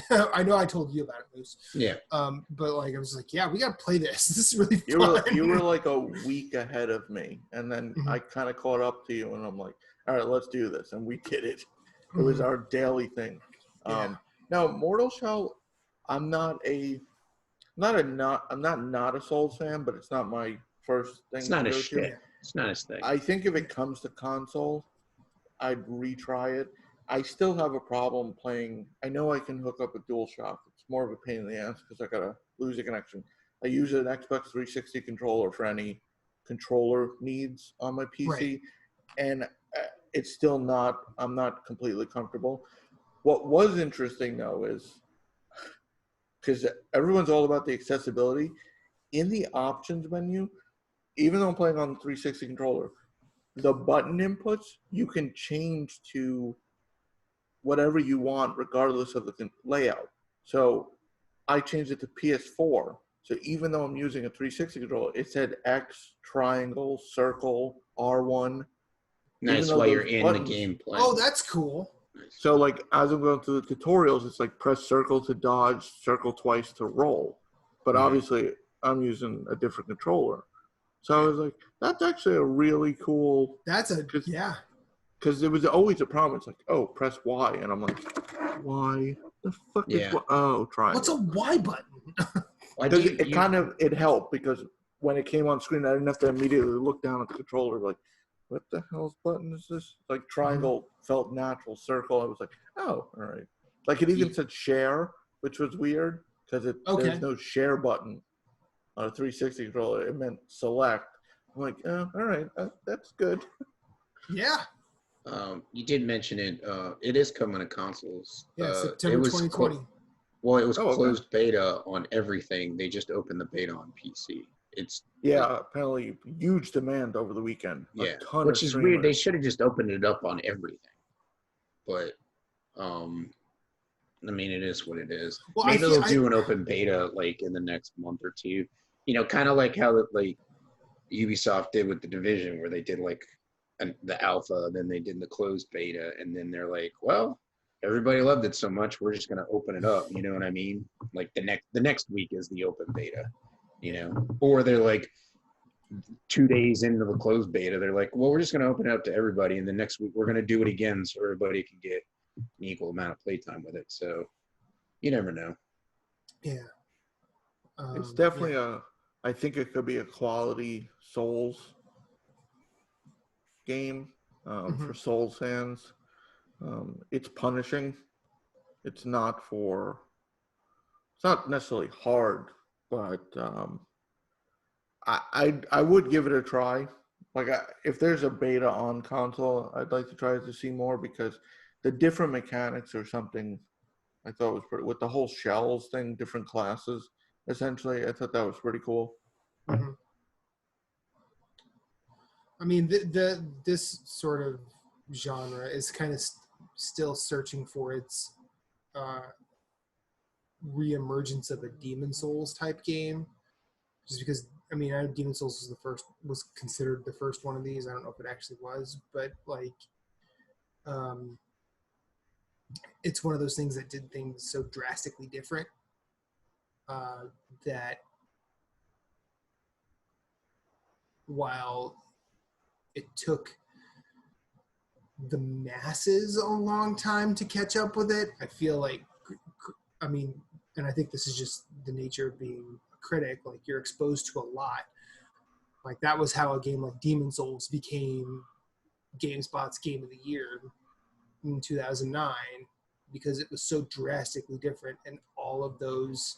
I know I told you about it, Moose. Yeah. But like I was like, yeah, we gotta play this. This is really fun. You were like a week ahead of me, and then I kind of caught up to you, and I'm like, all right, let's do this, and we did it. It was our daily thing. Now, Mortal Shell, I'm not a Souls fan, but it's not my first thing. It's not his shit. It's not his thing. I think if it comes to console, I'd retry it. I still have a problem playing. I know I can hook up a DualShock. It's more of a pain in the ass because I gotta lose a connection. I use an Xbox 360 controller for any controller needs on my PC, Right. and it's still not. I'm not completely comfortable. What was interesting though is because everyone's all about the accessibility in the options menu. Even though I'm playing on the 360 controller, the button inputs you can change to whatever you want regardless of the layout. So I changed it to PS4. So even though I'm using a 360 controller, it said X, triangle, circle, R1. Nice while you're in the game playing. Oh, that's cool. So like as I'm going through the tutorials, it's like press circle to dodge, circle twice to roll. But obviously I'm using a different controller. So I was like, that's actually a really cool. That's Because there was always a problem. It's like, oh, press Y. And I'm like, why the fuck is Y? Oh, triangle. What's a Y button? It helped because when it came on screen, I didn't have to immediately look down at the controller like, what the hell's button is this? Like triangle felt natural. Circle, I was like, oh, all right. Like it even said share, which was weird because there's no share button on a 360 controller. It meant select. I'm like, all right, that's good. Yeah. You did mention it. It is coming to consoles. Yeah, September 2020. It was closed beta on everything. They just opened the beta on PC. Apparently huge demand over the weekend. Yeah, which is weird. They should have just opened it up on everything. But, I mean, it is what it is. Well, maybe they'll do an open beta like in the next month or two. Kind of like how like Ubisoft did with The Division, where they did like the alpha, then they did the closed beta, and then they're like, well, everybody loved it so much, we're just gonna open it up. You know what I mean? Like the next week is the open beta. Or they're like, 2 days into the closed beta, they're like, well, we're just going to open it up to everybody, and the next week we're going to do it again so everybody can get an equal amount of playtime with it. So you never know. Yeah. It's definitely I think it could be a quality Souls game for Souls fans. It's punishing. It's not necessarily hard, but I would give it a try. Like if there's a beta on console, I'd like to try to see more because the different mechanics or something I thought was pretty, with the whole shells thing, different classes. Essentially, I thought that was pretty cool. Mm-hmm. I mean, this sort of genre is kind of still searching for its reemergence of a Demon Souls type game, just because I mean, I know Demon Souls was considered the first one of these. I don't know if it actually was, but like, it's one of those things that did things so drastically different that while it took the masses a long time to catch up with it, I feel like, I mean, and I think this is just the nature of being a critic, like you're exposed to a lot. Like that was how a game like Demon Souls became GameSpot's Game of the Year in 2009, because it was so drastically different, and all of those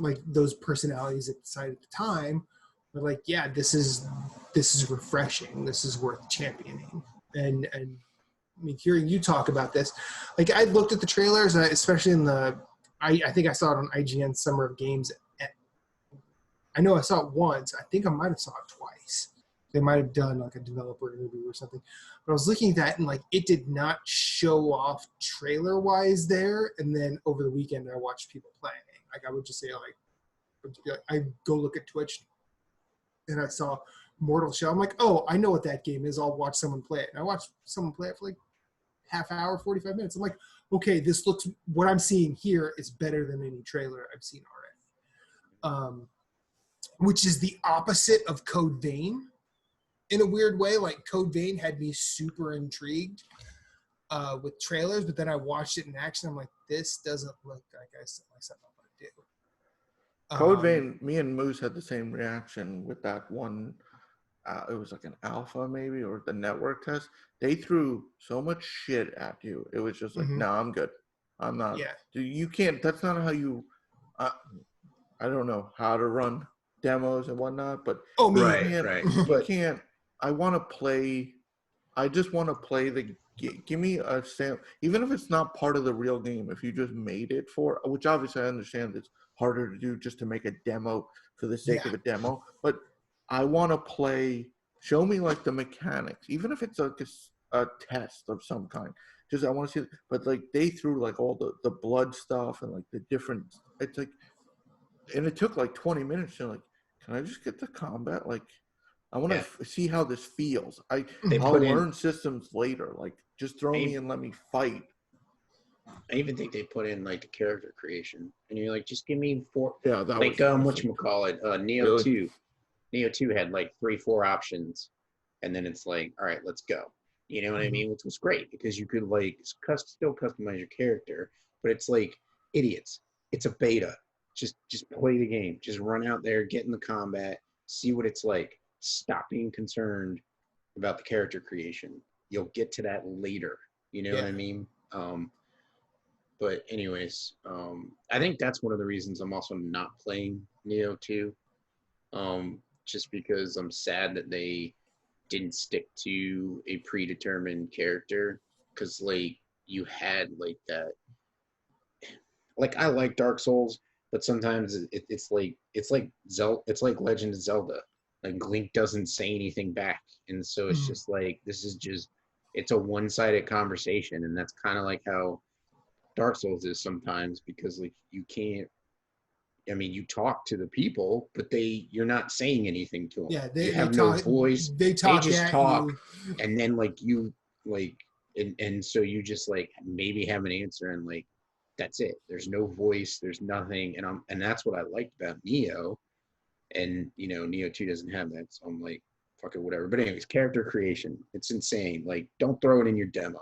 like those personalities at the site at the time were like, yeah, this is refreshing, this is worth championing. And I mean, hearing you talk about this, like I looked at the trailers, especially in I think I saw it on IGN Summer of Games. I know I saw it once. I think I might have saw it twice. They might have done like a developer interview or something. But I was looking at that and like it did not show off trailer wise there. And then over the weekend I watched people playing. Like I would just say like I go look at Twitch and I saw Mortal Shell. I'm like, oh, I know what that game is. I'll watch someone play it. And I watched someone play it for like half hour, 45 minutes. I'm like, okay, this looks, what I'm seeing here is better than any trailer I've seen already. Which is the opposite of Code Vein. In a weird way, like Code Vein had me super intrigued with trailers, but then I watched it in action. I'm like, this doesn't look like something I want to do. Code Vein, me and Moose had the same reaction with that one. It was like an alpha maybe, or the network test. They threw so much shit at you. It was just like, no, I'm good. I'm not. Yeah. You can't. That's not how you. I don't know how to run demos and whatnot, but right. You can't. I want to play. I just want to play the. Give me a sample, even if it's not part of the real game. If you just made it for, which obviously I understand it's harder to do just to make a demo for the sake of a demo, but I want to play. Show me like the mechanics, even if it's like a test of some kind. Just I want to see. But like they threw like all the blood stuff and like the different. It's like, and it took like 20 minutes. And like, can I just get the combat? Like, I want to see how this feels. I'll learn systems later. Like, just throw me and let me fight. I even think they put in like the character creation, and you're like, just give me 4. Yeah, that like whatchamacallit, Neo 2. Neo 2 had like 3-4 options, and then it's like, all right, let's go. You know what I mean? Which was great because you could like still customize your character, but it's like idiots. It's a beta. Just play the game. Just run out there, get in the combat, see what it's like. Stop being concerned about the character creation. You'll get to that later. You know what I mean? But anyways, I think that's one of the reasons I'm also not playing Neo 2. Just because I'm sad that they didn't stick to a predetermined character, because like you had like that. Like I like Dark Souls, but sometimes it's like Legend of Zelda. Like Link doesn't say anything back, and so it's just like it's a one-sided conversation, and that's kind of like how Dark Souls is sometimes, because like you can't. I mean, you talk to the people, but you're not saying anything to them. Yeah, they have no voice. They just talk, and then and so you just like maybe have an answer, and like that's it. There's no voice. There's nothing, and that's what I liked about Neo. And Neo 2 doesn't have that, so I'm like, fuck it, whatever. But anyways, character creation, it's insane. Like, don't throw it in your demo.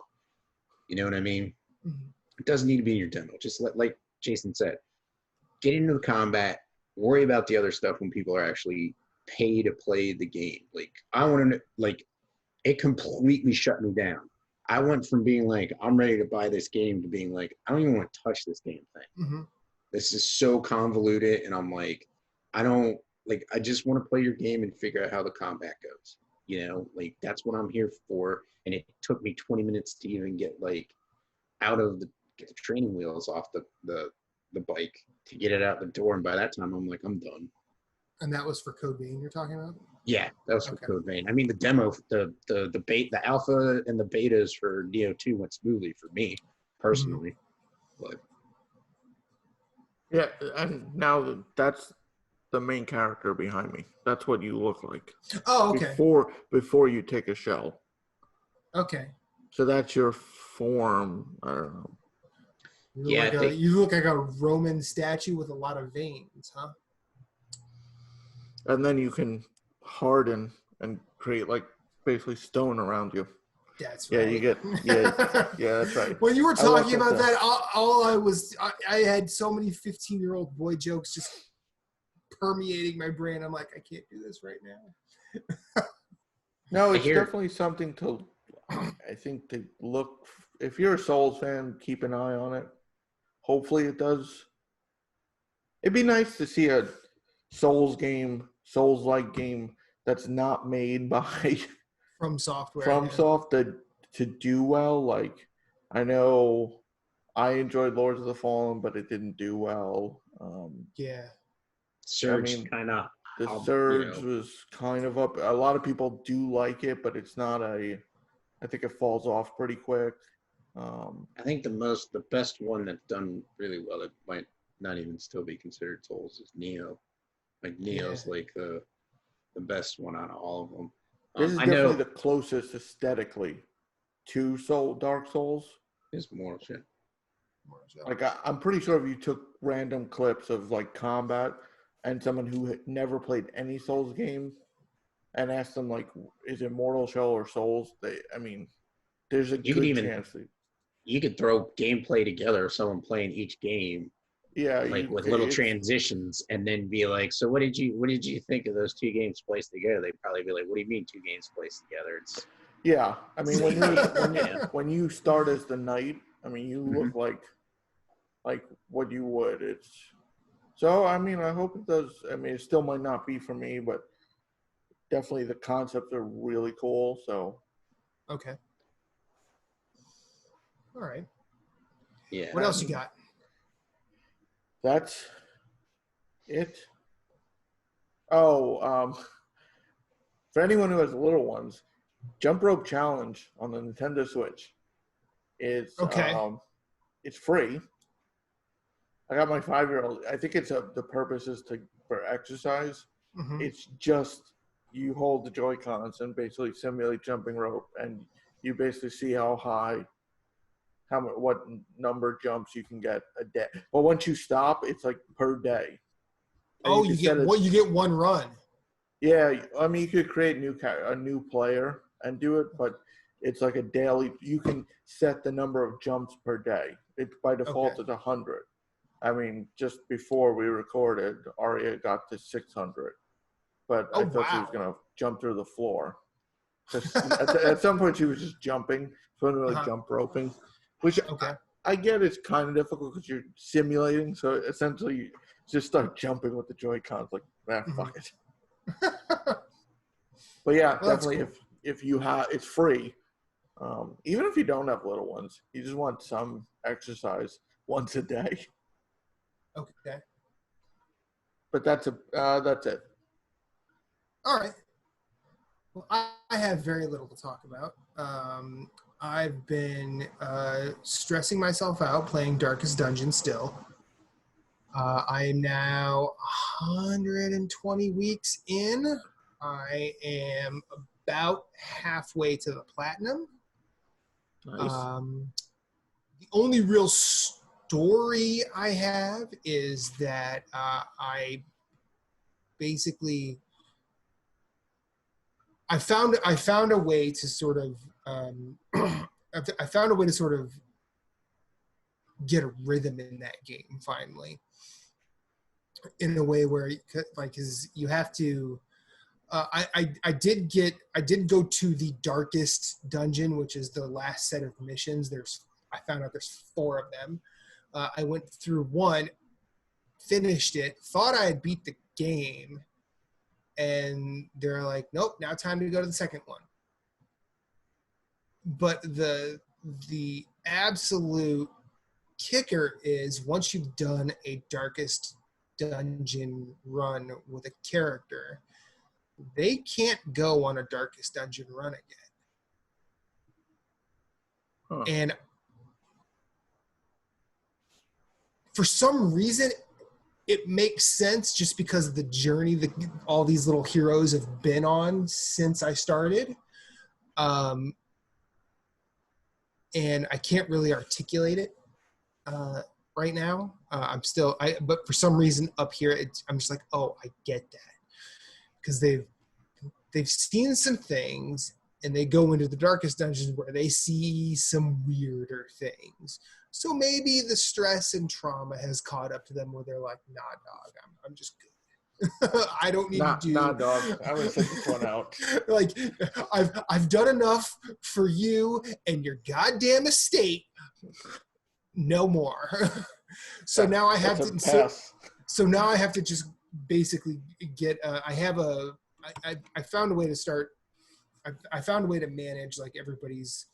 You know what I mean? Mhm. It doesn't need to be in your demo. Just like Jason said, get into the combat, worry about the other stuff when people are actually pay to play the game. Like, I want to, like, it completely shut me down. I went from being like, I'm ready to buy this game to being like, I don't even want to touch this damn thing. Mhm. This is so convoluted, and I'm like, I just want to play your game and figure out how the combat goes. Like, that's what I'm here for. And it took me 20 minutes to even get like get the training wheels off the bike to get it out the door. And by that time, I'm like, I'm done. And that was for Code Vein you're talking about? Yeah, that was for Okay. Code Vein. I mean, the demo, the alpha and the betas for Neo 2 went smoothly for me personally. But Yeah, and now that's the main character behind me. That's what you look like. Oh, okay. Before you take a shell. Okay. So that's your form. I don't know. You look like a Roman statue with a lot of veins, huh? And then you can harden and create like basically stone around you. That's Yeah, right. you get yeah, that's right. When you were talking about that. that, I had so many 15-year-old boy jokes just permeating my brain. I'm like, I can't do this right now. No, it's definitely something to, I think, to look. If you're a Souls fan, keep an eye on it. Hopefully it does. It'd be nice to see a Souls-like game that's not made by From software. FromSoft to do well. Like, I know I enjoyed Lords of the Fallen, but it didn't do well. Yeah. Surge kind of. The Surge was kind of up. A lot of people do like it, but it's not I think it falls off pretty quick. I think the best one that's done really well, it might not even still be considered Souls, is Neo. Like, Neo's like the best one out of all of them. This is definitely the closest aesthetically to Dark Souls. Is Mortal Shell. Like, I'm pretty sure if you took random clips of like combat and someone who had never played any Souls game and asked them like, is it Mortal Shell or Souls? There's a good chance. You could throw gameplay together of someone playing each game. Yeah, like with little transitions, and then be like, so what did you think of those two games placed together? They'd probably be like, what do you mean two games placed together? When you start as the knight, you look like what you would. I hope it does. It still might not be for me, but definitely the concepts are really cool. So okay, all right. Yeah. What else you got? That's it. Oh, for anyone who has little ones, Jump Rope Challenge on the Nintendo Switch is it's free. I got my 5-year-old. I think the purpose is for exercise. Mm-hmm. It's just you hold the Joy-Cons and basically simulate jumping rope, and you basically see what number of jumps you can get a day. But once you stop, it's like per day. And you get one run. Yeah, you could create a new player and do it, but it's like a daily. You can set the number of jumps per day. It by default it's 100. Just before we recorded, Aria got to 600, but I thought she was gonna jump through the floor. At some point, she was just jumping. She wasn't really jump roping. Which I get it's kind of difficult because you're simulating. So essentially, you just start jumping with the Joy-Cons like, fuck it. But yeah, definitely cool. If you have, it's free. Even if you don't have little ones, you just want some exercise once a day. Okay. But that's it. All right. Well, I have very little to talk about. I've been stressing myself out playing Darkest Dungeon still. I am now 120 weeks in. I am about halfway to the platinum. Nice. The only real story I have is that I basically I found a way to sort of I found a way to sort of get a rhythm in that game finally, in a way where like is you have to. I did go to the darkest dungeon, which is the last set of missions. I found out there's 4 of them. I went through one, finished it, thought I had beat the game, and they're like, nope, now time to go to the second one. But the absolute kicker is once you've done a darkest dungeon run with a character, they can't go on a darkest dungeon run again. Huh. And for some reason, it makes sense just because of the journey that all these little heroes have been on since I started. And I can't really articulate it right now. But for some reason up here, I'm just like, oh, I get that. Because they've seen some things, and they go into the darkest dungeons where they see some weirder things. So maybe the stress and trauma has caught up to them where they're like, nah, dog, I'm just good. I don't need to do. Nah, dog. I'm gonna sit this one out. Like, I've done enough for you and your goddamn estate. No more. So now I have to. So now I have to just basically get. I found a way to start. I found a way to manage like everybody's,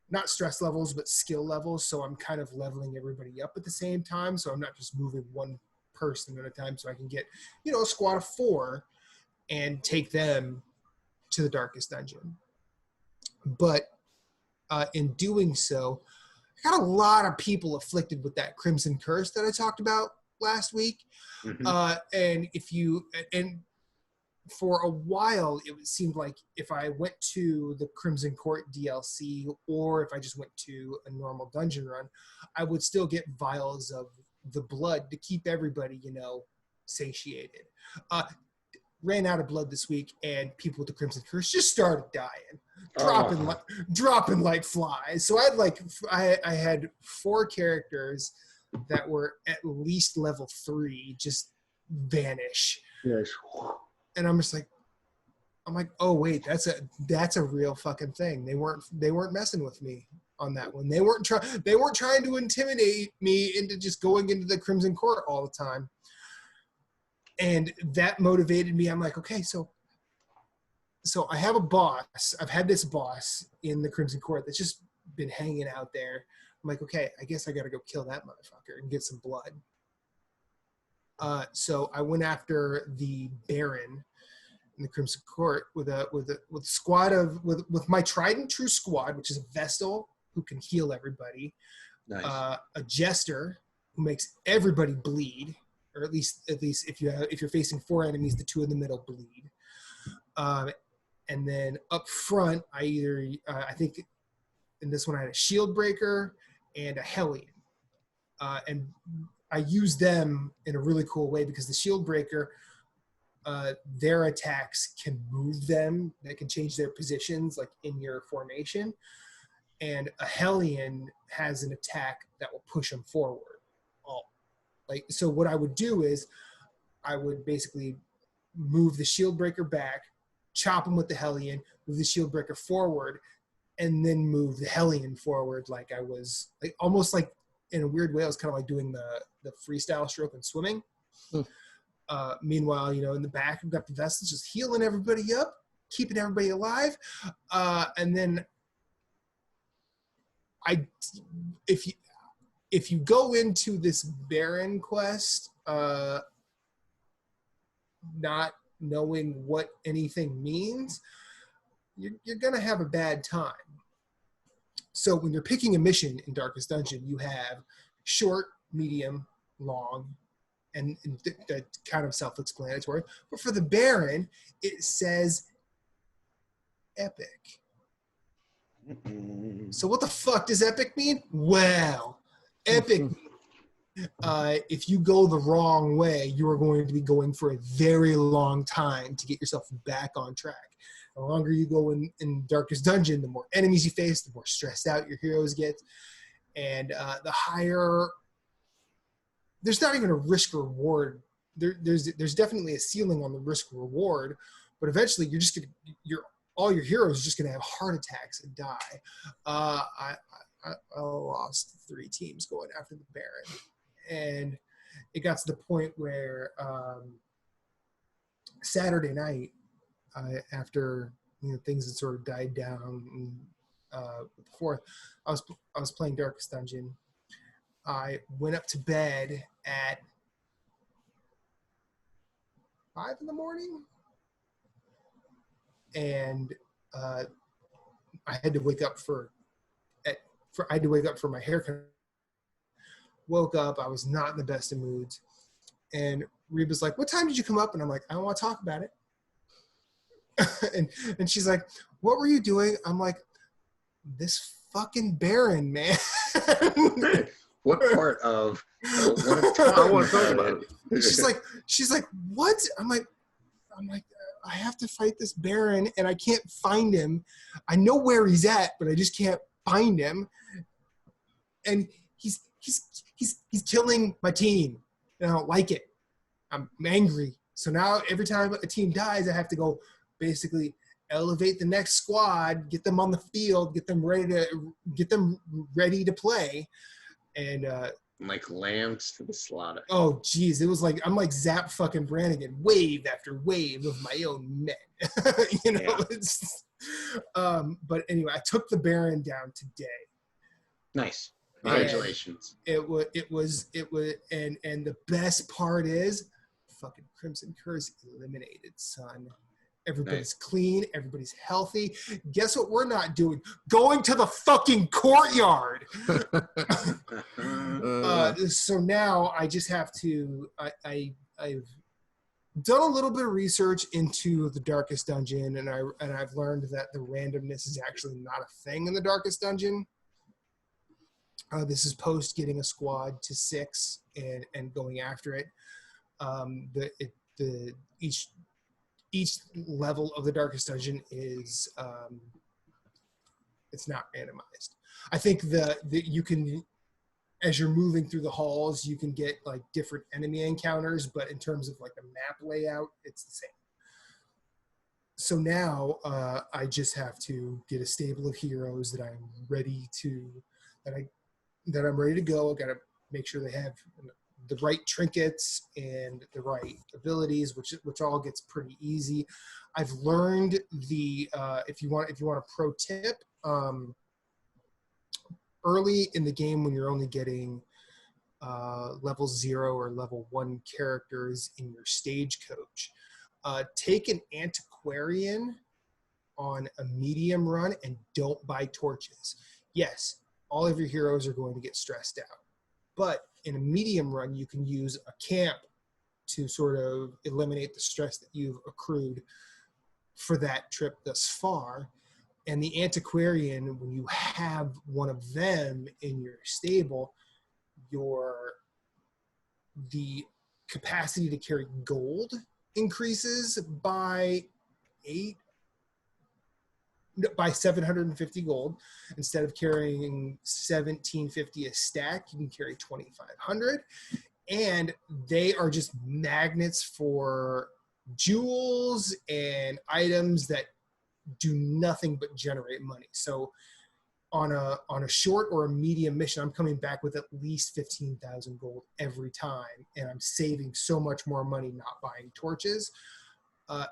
not stress levels, but skill levels. So I'm kind of leveling everybody up at the same time. So I'm not just moving one person at a time. So I can get, a squad of 4 and take them to the darkest dungeon. But in doing so, I got a lot of people afflicted with that Crimson Curse that I talked about last week. Mm-hmm. And for a while, it seemed like if I went to the Crimson Court DLC or if I just went to a normal dungeon run, I would still get vials of the blood to keep everybody, satiated. Ran out of blood this week, and people with the Crimson Curse just started dying, dropping like flies. So I had 4 characters that were at least level 3 just vanish. Yes. And I'm like, oh wait, that's a real fucking thing. They weren't messing with me on that one. They weren't trying to intimidate me into just going into the Crimson Court all the time. And that motivated me. I'm like, okay, so I have a boss. I've had this boss in the Crimson Court that's just been hanging out there. I'm like, okay, I guess I got to go kill that motherfucker and get some blood. So I went after the Baron in the Crimson Court with my tried and true squad, which is a Vestal who can heal everybody, nice. A Jester who makes everybody bleed, or at least if you're facing 4 enemies, the 2 in the middle bleed. And then up front, I think in this one I had a Shield Breaker and a Hellion, and I use them in a really cool way because the Shield Breaker, their attacks can move them. They can change their positions like in your formation. And a Hellion has an attack that will push them forward. So what I would do is I would basically move the Shield Breaker back, chop him with the Hellion, move the Shield Breaker forward, and then move the Hellion forward like I was almost like in a weird way, I was kind of like doing the freestyle stroke and swimming. Meanwhile, in the back, I've got the Vestals just healing everybody up, keeping everybody alive. And then if you go into this Baron quest, not knowing what anything means, you're going to have a bad time. So when you're picking a mission in Darkest Dungeon, you have short, medium, long, and that's kind of self-explanatory. But for the Baron, it says epic. Mm-mm. So what the fuck does epic mean? Well, epic if you go the wrong way, you are going to be going for a very long time to get yourself back on track. The longer you go in Darkest Dungeon, the more enemies you face, the more stressed out your heroes get. And the higher, there's not even a risk reward. There's definitely a ceiling on the risk reward, but eventually all your heroes are just gonna have heart attacks and die. I lost 3 teams going after the Baron, and it got to the point where Saturday night, after things had sort of died down before, I was playing Darkest Dungeon. I went up to bed at 5 in the morning, and I had to wake up for my haircut. Woke up, I was not in the best of moods, and Reba's like, "What time did you come up?" And I'm like, "I don't want to talk about it." and she's like, "What were you doing?" I'm like, "This fucking Baron, man." What part of? I want to talk about it. She's like, "What?" I'm like, I have to fight this Baron, and I can't find him. I know where he's at, but I just can't find him. And he's killing my team, and I don't like it. I'm angry. So now every time a team dies, I have to go basically elevate the next squad, get them on the field, get them ready to play, and like lambs to the slaughter. Oh geez, it was like I'm like Zap fucking Brannigan, wave after wave of my own men. Yeah. It's, but anyway, I took the Baron down today. Nice. Congratulations. It was, and the best part is, fucking Crimson Curse eliminated, son. Everybody's clean. Everybody's healthy. Guess what we're not doing? Going to the fucking courtyard. So now I just have to. I've done a little bit of research into the Darkest Dungeon, and I've learned that the randomness is actually not a thing in the Darkest Dungeon. This is post getting a squad to 6 and going after it. Each level of the Darkest Dungeon is it's not randomized. I think that you can, as you're moving through the halls, you can get like different enemy encounters, but in terms of like the map layout, it's the same. So now I just have to get a stable of heroes that I'm ready to go. I got to make sure they have the right trinkets and the right abilities, which all gets pretty easy. I've learned if you want a pro tip, early in the game when you're only getting level 0 or level 1 characters in your stagecoach, take an antiquarian on a medium run and don't buy torches. Yes, all of your heroes are going to get stressed out, but in a medium run, you can use a camp to sort of eliminate the stress that you've accrued for that trip thus far. And the antiquarian, when you have one of them in your stable, the capacity to carry gold increases by 750 gold. Instead of carrying 1750 a stack, you can carry 2500, and they are just magnets for jewels and items that do nothing but generate money. So on a short or a medium mission, I'm coming back with at least 15,000 gold every time, and I'm saving so much more money not buying torches.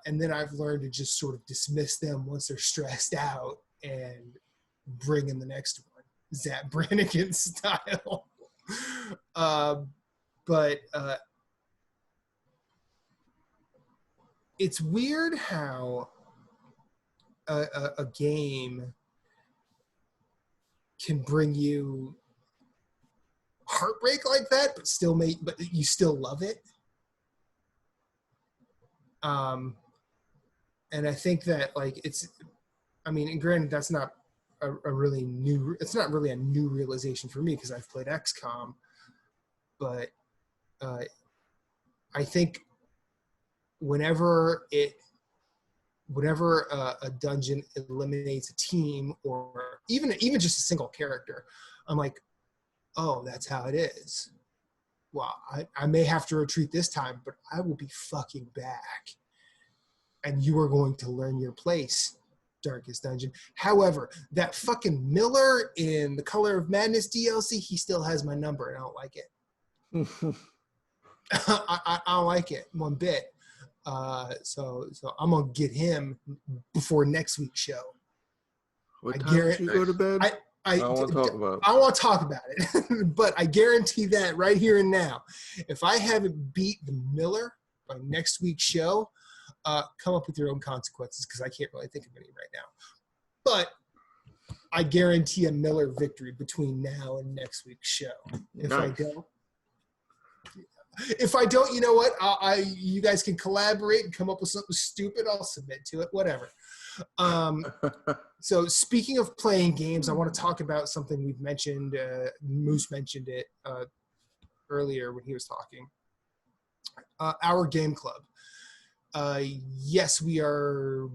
And then I've learned to just sort of dismiss them once they're stressed out and bring in the next one, Zap Brannigan style. But it's weird how a game can bring you heartbreak like that, but you still love it. And I think that like and granted that's not it's not really a new realization for me because I've played XCOM but I think whenever a dungeon eliminates a team or even just a single character, I'm like, oh, that's how it is. Well, I may have to retreat this time, but I will be fucking back. And you are going to learn your place, Darkest Dungeon. However, that fucking Miller in the Color of Madness DLC, he still has my number, and I don't like it. I don't like it one bit. So I'm gonna get him before next week's show. What time did you go to bed? I don't want to talk about it. I want to talk about it, but I guarantee that right here and now, if I haven't beat the Miller by next week's show, come up with your own consequences because I can't really think of any right now. But I guarantee a Miller victory between now and next week's show. If I don't, you know what? You guys can collaborate and come up with something stupid. I'll submit to it. Whatever. So speaking of playing games, I want to talk about something we've mentioned. Moose mentioned it earlier when he was talking. Our game club. Yes, we are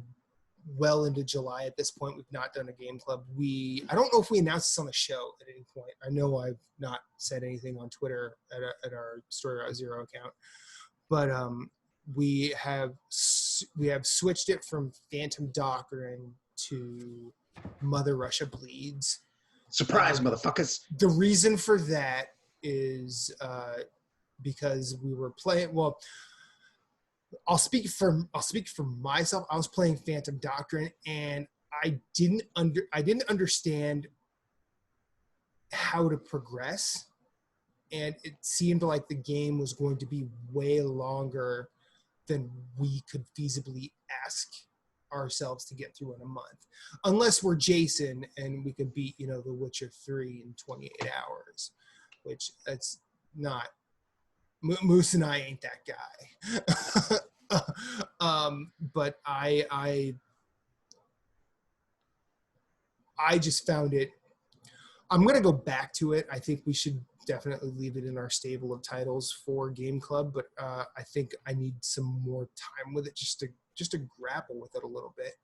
well into July at this point. We've not done a game club. I don't know if we announced this on the show at any point. I know I've not said anything on Twitter at our Story Route Zero account, but we have switched it from Phantom Doctrine to Mother Russia Bleeds. Surprise, motherfuckers! The reason for that is because we were playing. Well, I'll speak for myself. I was playing Phantom Doctrine, and I didn't understand how to progress, and it seemed like the game was going to be way longer than we could feasibly ask ourselves to get through in a month, unless we're Jason and we can beat The Witcher 3 in 28 hours, which that's not. Moose and I ain't that guy. But I just found it. I'm going to go back to it. I think we should definitely leave it in our stable of titles for Game Club, but I think I need some more time with it just to grapple with it a little bit.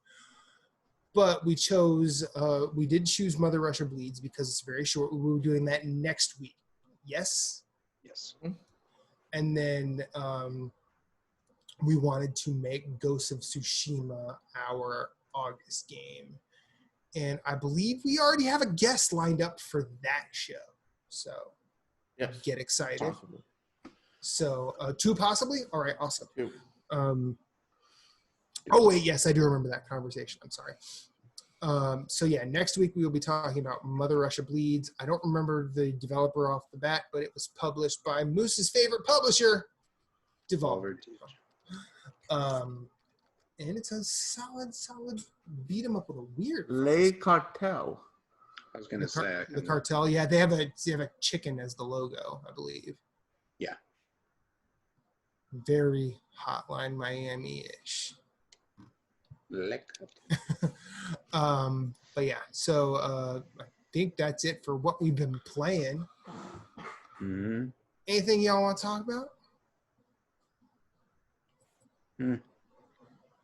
But we did choose Mother Russia Bleeds because it's very short. We were doing that next week. Yes? Yes. And then we wanted to make Ghost of Tsushima our August game. And I believe we already have a guest lined up for that show. So Yes. Get excited. Possibly. So 2 possibly? All right, awesome. 2. Oh, wait, yes, I do remember that conversation. I'm sorry. So yeah, next week we will be talking about Mother Russia Bleeds. I don't remember the developer off the bat, but it was published by Moose's favorite publisher, Devolver. And it's a solid beat 'em up with a weird. Le Cartel. I was gonna say the cartel. Yeah, they have a chicken as the logo, I believe. Yeah. Very Hotline Miami-ish. But yeah, so I think that's it for what we've been playing. Mm-hmm. Anything y'all want to talk about?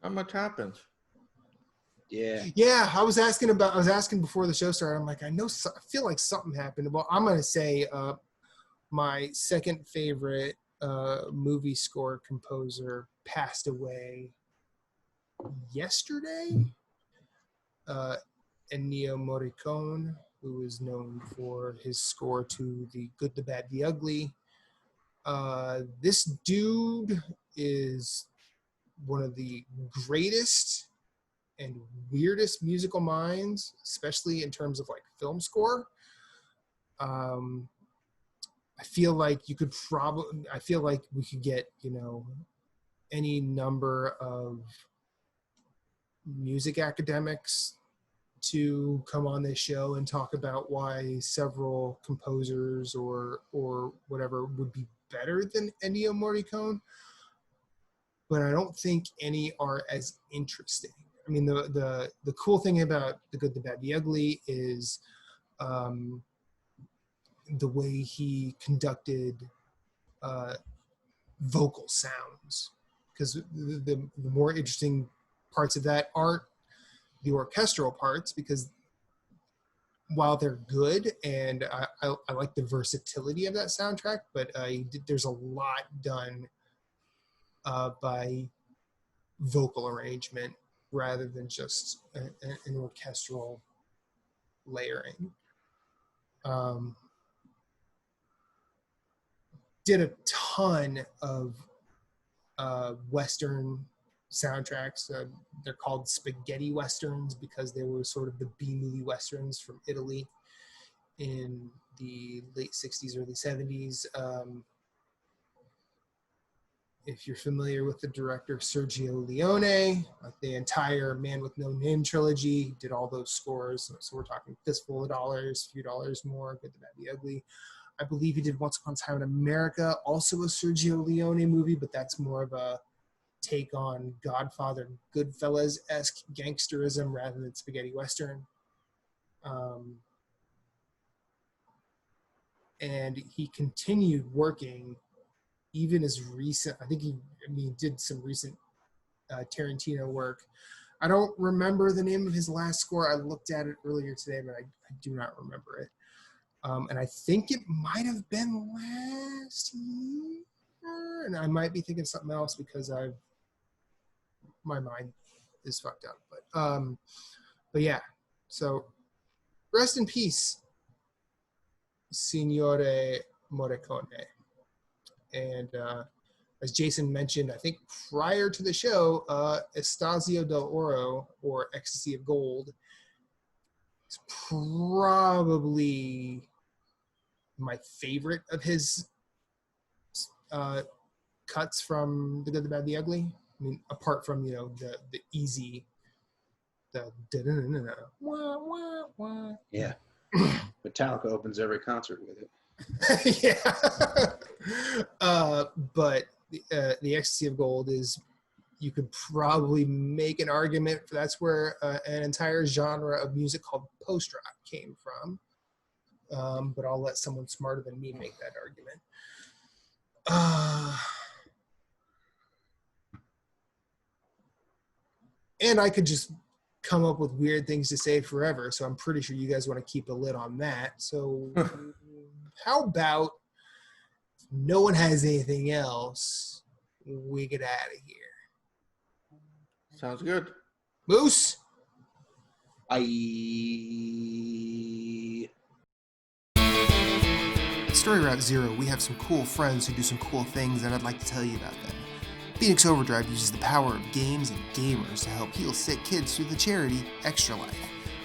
Not much happens. Yeah. I was asking before the show started. I'm like, I feel like something happened. Well, I'm gonna say my second favorite movie score composer passed away yesterday. Ennio Morricone, who is known for his score to The Good, the Bad, the Ugly. This dude is one of the greatest and weirdest musical minds, especially in terms of like film score. I feel like we could get, any number of music academics to come on this show and talk about why several composers or whatever would be better than Ennio Morricone, but I don't think any are as interesting. I mean, the cool thing about The Good, the Bad, the Ugly is the way he conducted vocal sounds, because the more interesting parts of that aren't the orchestral parts, because while they're good and I like the versatility of that soundtrack, but there's a lot done by vocal arrangement rather than just an orchestral layering. Did a ton of Western soundtracks. They're called spaghetti westerns because they were sort of the B-movie westerns from Italy in the late 60s, early 70s. If you're familiar with the director Sergio Leone, the entire Man with No Name trilogy, did all those scores. So we're talking Fistful of Dollars, Few Dollars More, Good, the Bad, the Ugly. I believe he did Once Upon a Time in America, also a Sergio Leone movie, but that's more of a take on Godfather, Goodfellas-esque gangsterism rather than spaghetti western. And he continued working even as recent. I think he did some recent Tarantino work. I don't remember the name of his last score. I looked at it earlier today, but I do not remember it. And I think it might have been last year, and I might be thinking something else because my mind is fucked up. But yeah. So rest in peace, Signore Morricone. And as Jason mentioned, I think prior to the show, Estasio del Oro, or Ecstasy of Gold, is probably my favorite of his cuts from The Good, the Bad, the Ugly. I mean, apart from, the easy, Yeah. Metallica opens every concert with it. Yeah. But the Ecstasy of Gold is, you could probably make an argument for that's where an entire genre of music called post-rock came from. But I'll let someone smarter than me make that argument. And I could just come up with weird things to say forever, so I'm pretty sure you guys want to keep a lid on that. So how about, if no one has anything else, we get out of here? Sounds good. Moose? At Story Route Zero, we have some cool friends who do some cool things, and I'd like to tell you about them. Phoenix Overdrive uses the power of games and gamers to help heal sick kids through the charity Extra Life.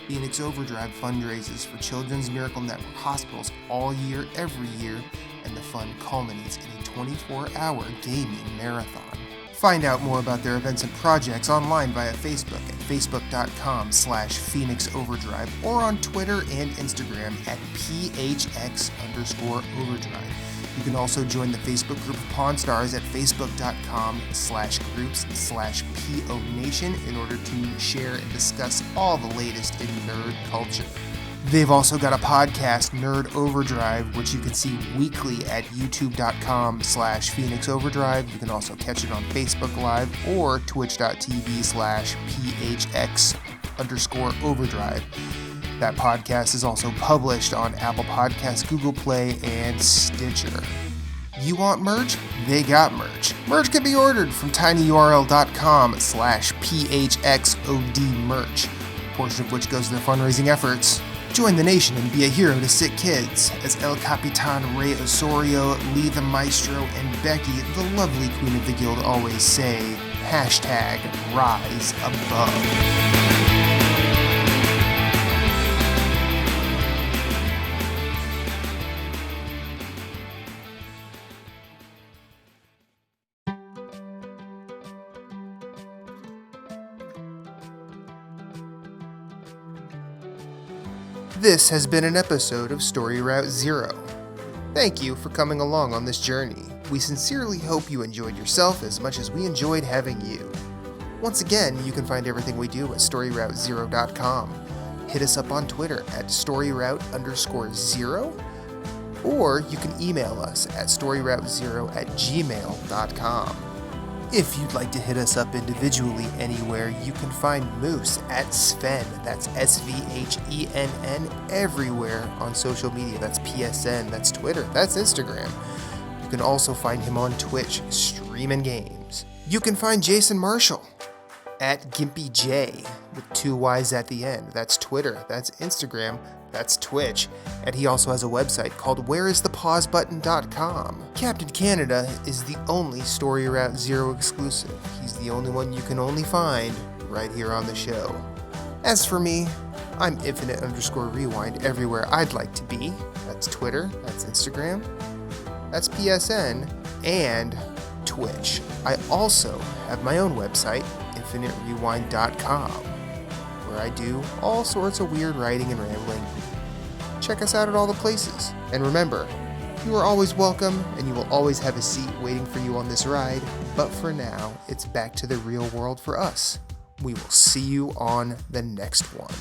Phoenix Overdrive fundraises for Children's Miracle Network hospitals all year, every year, and the fund culminates in a 24-hour gaming marathon. Find out more about their events and projects online via Facebook at facebook.com/Phoenix Overdrive or on Twitter and Instagram at PHX_Overdrive. You can also join the Facebook group of Pawn Stars at facebook.com/groups/PO Nation in order to share and discuss all the latest in nerd culture. They've also got a podcast, Nerd Overdrive, which you can see weekly at youtube.com/Phoenix Overdrive. You can also catch it on Facebook Live or twitch.tv/PHX_Overdrive. That podcast is also published on Apple Podcasts, Google Play, and Stitcher. You want merch? They got merch. Merch can be ordered from tinyurl.com/PHXOD merch, a portion of which goes to their fundraising efforts. Join the nation and be a hero to sick kids, as El Capitan Ray Osorio, Lee the Maestro, and Becky, the lovely queen of the guild, always say, #Rise Above. This has been an episode of Story Route Zero. Thank you for coming along on this journey. We sincerely hope you enjoyed yourself as much as we enjoyed having you. Once again, you can find everything we do at StoryRoute0.com. Hit us up on Twitter at StoryRoute_0, or you can email us at storyroute0@gmail.com. If you'd like to hit us up individually anywhere, you can find Moose at Sven, that's SVHENN, everywhere on social media. That's PSN, that's Twitter, that's Instagram. You can also find him on Twitch, streaming games. You can find Jason Marshall at GimpyJ with 2 Y's at the end. That's Twitter, that's Instagram, that's Twitch, and he also has a website called whereisthepausebutton.com. Captain Canada is the only Story Route Zero exclusive. He's the only one you can only find right here on the show. As for me, I'm Infinite_Rewind everywhere I'd like to be. That's Twitter, that's Instagram, that's PSN, and Twitch. I also have my own website, InfiniteRewind.com, where I do all sorts of weird writing and rambling. Check us out at all the places. And remember, you are always welcome, and you will always have a seat waiting for you on this ride. But for now, it's back to the real world for us. We will see you on the next one.